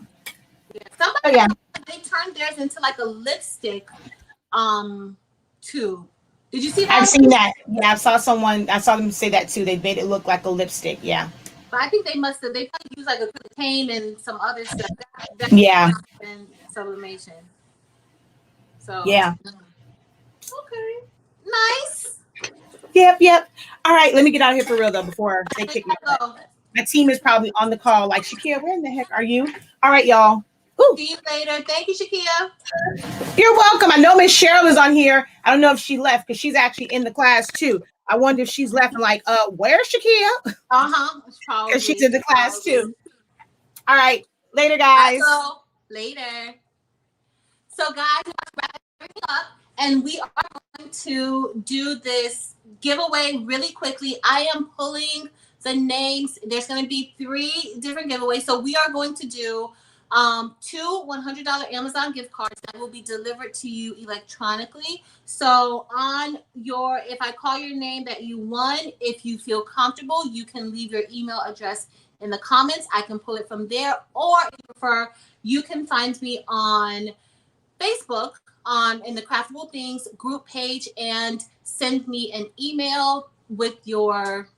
Somebody they turned theirs into like a lipstick tube. Did you see that? I've seen that. Yeah, I saw them say that too. They made it look like a lipstick. Yeah. But I think they probably use like a contain and some other stuff. And sublimation. So yeah. Okay. Nice. Yep. All right, let me get out of here for real though before they kick me out. My team is probably on the call like, Shakia, where in the heck are you? All right, y'all. Ooh. See you later. Thank you, Shakia. You're welcome. I know Miss Cheryl is on here. I don't know if she left because she's actually in the class too. I wonder if she's left and like, where's Shakia? Probably. Because she's in the class too. All right. Later, guys. Later. So, guys, let's wrap everything up. And we are going to do this giveaway really quickly. I am pulling the names. There's going to be 3 different giveaways. So we are going to do Two $100 Amazon gift cards that will be delivered to you electronically. So on your, if I call your name that you won, if you feel comfortable, you can leave your email address in the comments. I can pull it from there, or if you prefer, you can find me on Facebook in the Craftable Things group page and send me an email with your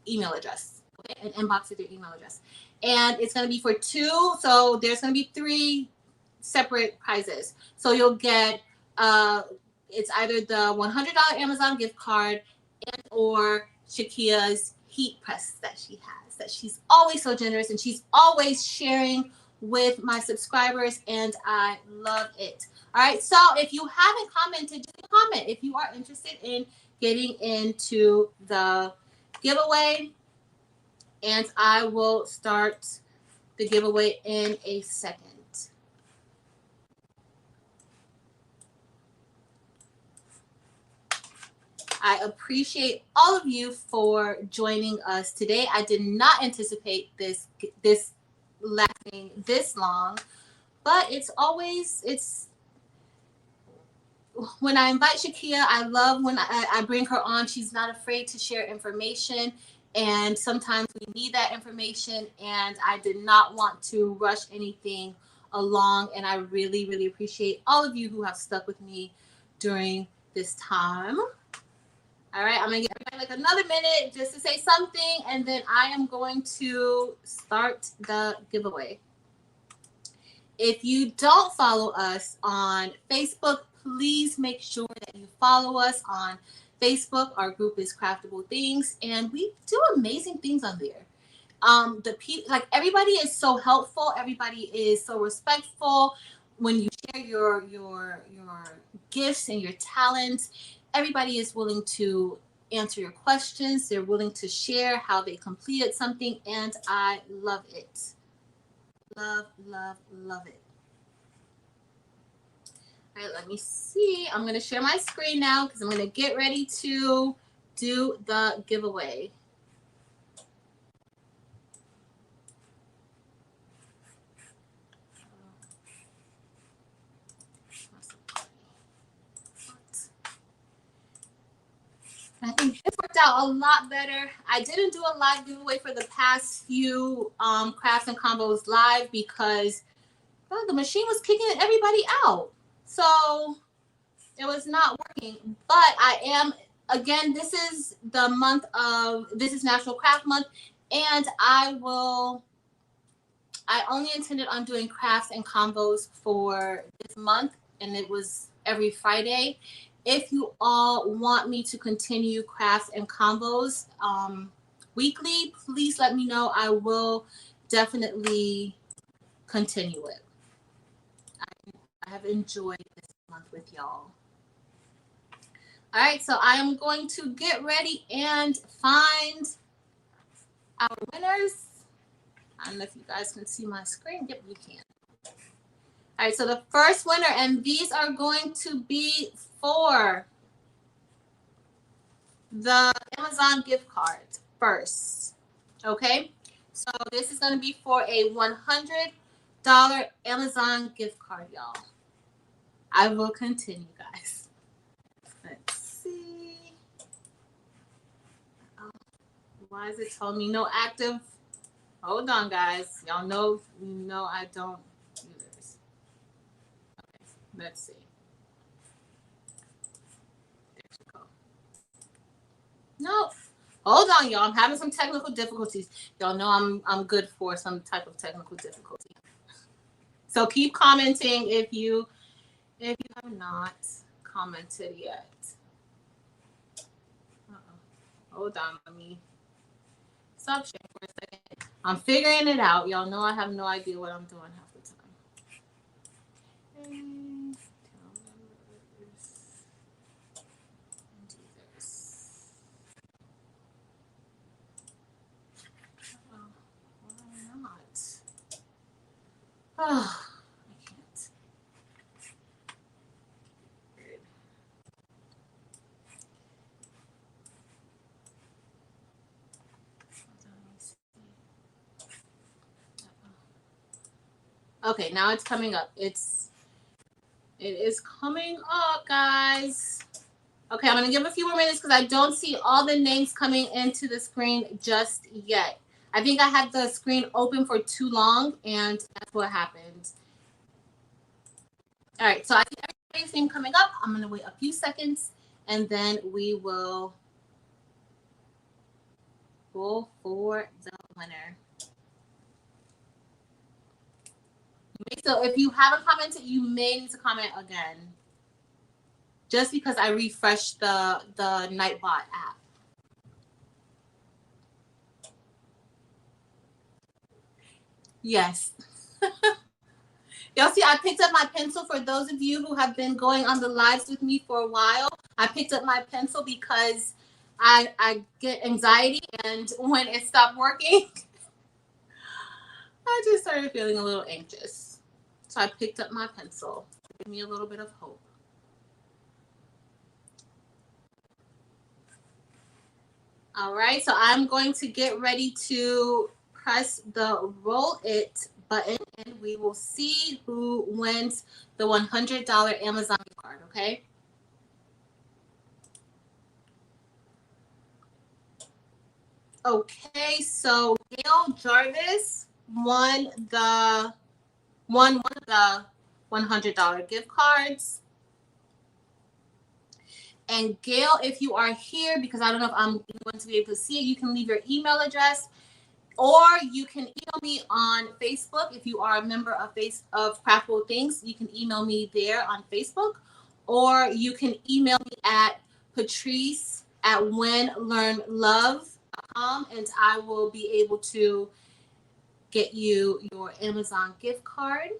email address, okay, an inbox with your email address. And it's going to be for two, so there's going to be three separate prizes. So you'll get it's either the $100 Amazon gift card and or Shakia's heat press that she has, that she's always so generous and she's always sharing with my subscribers, and I love it. All right, so if you haven't commented, just comment if you are interested in getting into the giveaway, and I will start the giveaway in a second. I appreciate all of you for joining us today. I did not anticipate this lasting this long, but it's when I invite Shakia, I love when I bring her on. She's not afraid to share information, and sometimes we need that information, and I did not want to rush anything along, and I really, really appreciate all of you who have stuck with me during this time. All right, I'm gonna give everybody like another minute just to say something, and then I am going to start the giveaway. If you don't follow us on Facebook, please make sure that you follow us on Facebook. Our group is Craftable Things, and we do amazing things on there. Like everybody is so helpful. Everybody is so respectful. When you share your gifts and your talents, everybody is willing to answer your questions. They're willing to share how they completed something, and I love it. Love, love, love it. All right, let me see. I'm going to share my screen now because I'm going to get ready to do the giveaway. I think this worked out a lot better. I didn't do a live giveaway for the past few crafts and combos live because the machine was kicking everybody out. So it was not working. But I am, again, this is National Craft Month, and I only intended on doing crafts and combos for this month, and it was every Friday. If you all want me to continue crafts and combos weekly, please let me know. I will definitely continue it. I have enjoyed this month with y'all. All right, so I am going to get ready and find our winners. I don't know if you guys can see my screen. Yep, you can. All right, so the first winner, and these are going to be for the Amazon gift card first. Okay, so this is going to be for a $100 Amazon gift card, y'all. I will continue, guys. Let's see. Oh, why is it telling me no active? Hold on, guys. Y'all know I don't do this. Okay, let's see. There we go. No, hold on, y'all. I'm having some technical difficulties. Y'all know I'm good for some type of technical difficulty. So keep commenting if you have not commented yet. Hold on, let me stop sharing for a second. I'm figuring it out. Y'all know I have no idea what I'm doing half the time. Why not? Oh, I can't. Okay, now it's coming up. It is coming up, guys. Okay, I'm going to give a few more minutes because I don't see all the names coming into the screen just yet. I think I had the screen open for too long, and that's what happened. All right, so I see everybody's name coming up. I'm going to wait a few seconds, and then we will go for the winner. So if you haven't commented, you may need to comment again. Just because I refreshed the Nightbot app. Yes. Y'all see, I picked up my pencil. For those of you who have been going on the lives with me for a while, I picked up my pencil because I get anxiety, and when it stopped working, I just started feeling a little anxious. So I picked up my pencil to give me a little bit of hope. All right, so I'm going to get ready to press the roll it button, and we will see who wins the $100 Amazon gift card, okay? Okay, so Gail Jarvis won one of the $100 gift cards. And Gail, if you are here, because I don't know if I'm going to be able to see it, you can leave your email address, or you can email me on Facebook. If you are a member of Craftable Things, you can email me there on Facebook, or you can email me at patrice@whenlearnlove.com, and I will be able to get you your Amazon gift card.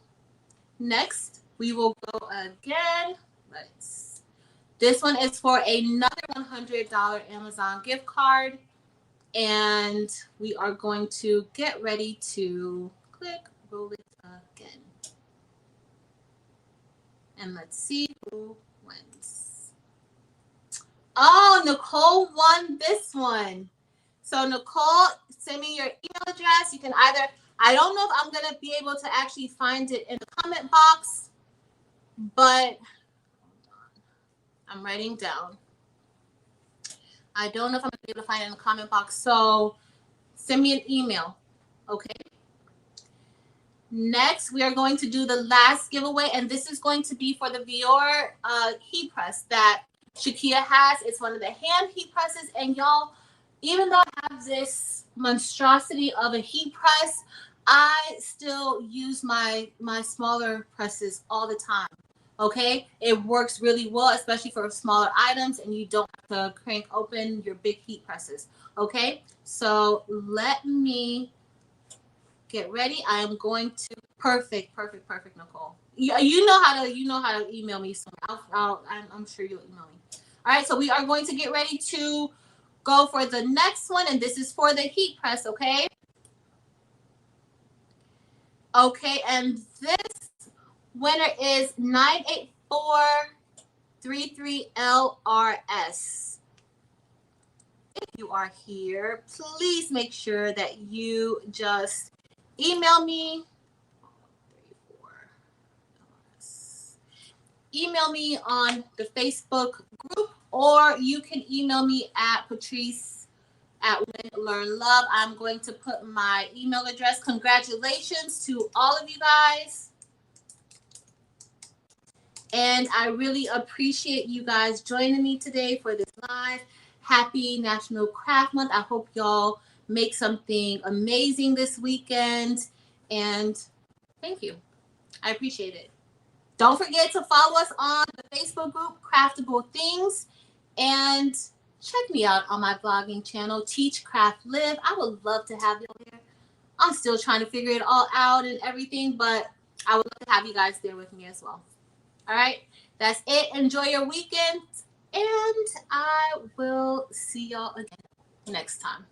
Next, we will go again. This one is for another $100 Amazon gift card. And we are going to get ready to click roll it again. And let's see who wins. Oh, Nicole won this one. So Nicole, send me your email address. You can either, I don't know if I'm going to be able to actually find it in the comment box, but I'm writing down. I don't know if I'm going to be able to find it in the comment box. So send me an email, okay? Next, we are going to do the last giveaway, and this is going to be for the Vior heat press that Shakia has. It's one of the hand heat presses, and y'all, even though I have this monstrosity of a heat press, I still use my smaller presses all the time. Okay, it works really well, especially for smaller items, and you don't have to crank open your big heat presses. Okay, so let me get ready. I am going to perfect, Nicole. You know how to email me. So I'm sure you'll email me. All right, so we are going to get ready to go for the next one, and this is for the heat press. Okay. Okay, and this winner is 98433LRS. If you are here, please make sure that you just email me. Email me on the Facebook group, or you can email me at patrice@whenlearnlove. I'm going to put my email address. Congratulations to all of you guys. And I really appreciate you guys joining me today for this live. Happy National Craft Month. I hope y'all make something amazing this weekend. And thank you. I appreciate it. Don't forget to follow us on the Facebook group, Craftable Things. And check me out on my blogging channel, Teach Craft Live. I would love to have you there. I'm still trying to figure it all out and everything, but I would love to have you guys there with me as well. All right, that's it. Enjoy your weekend, and I will see y'all again next time.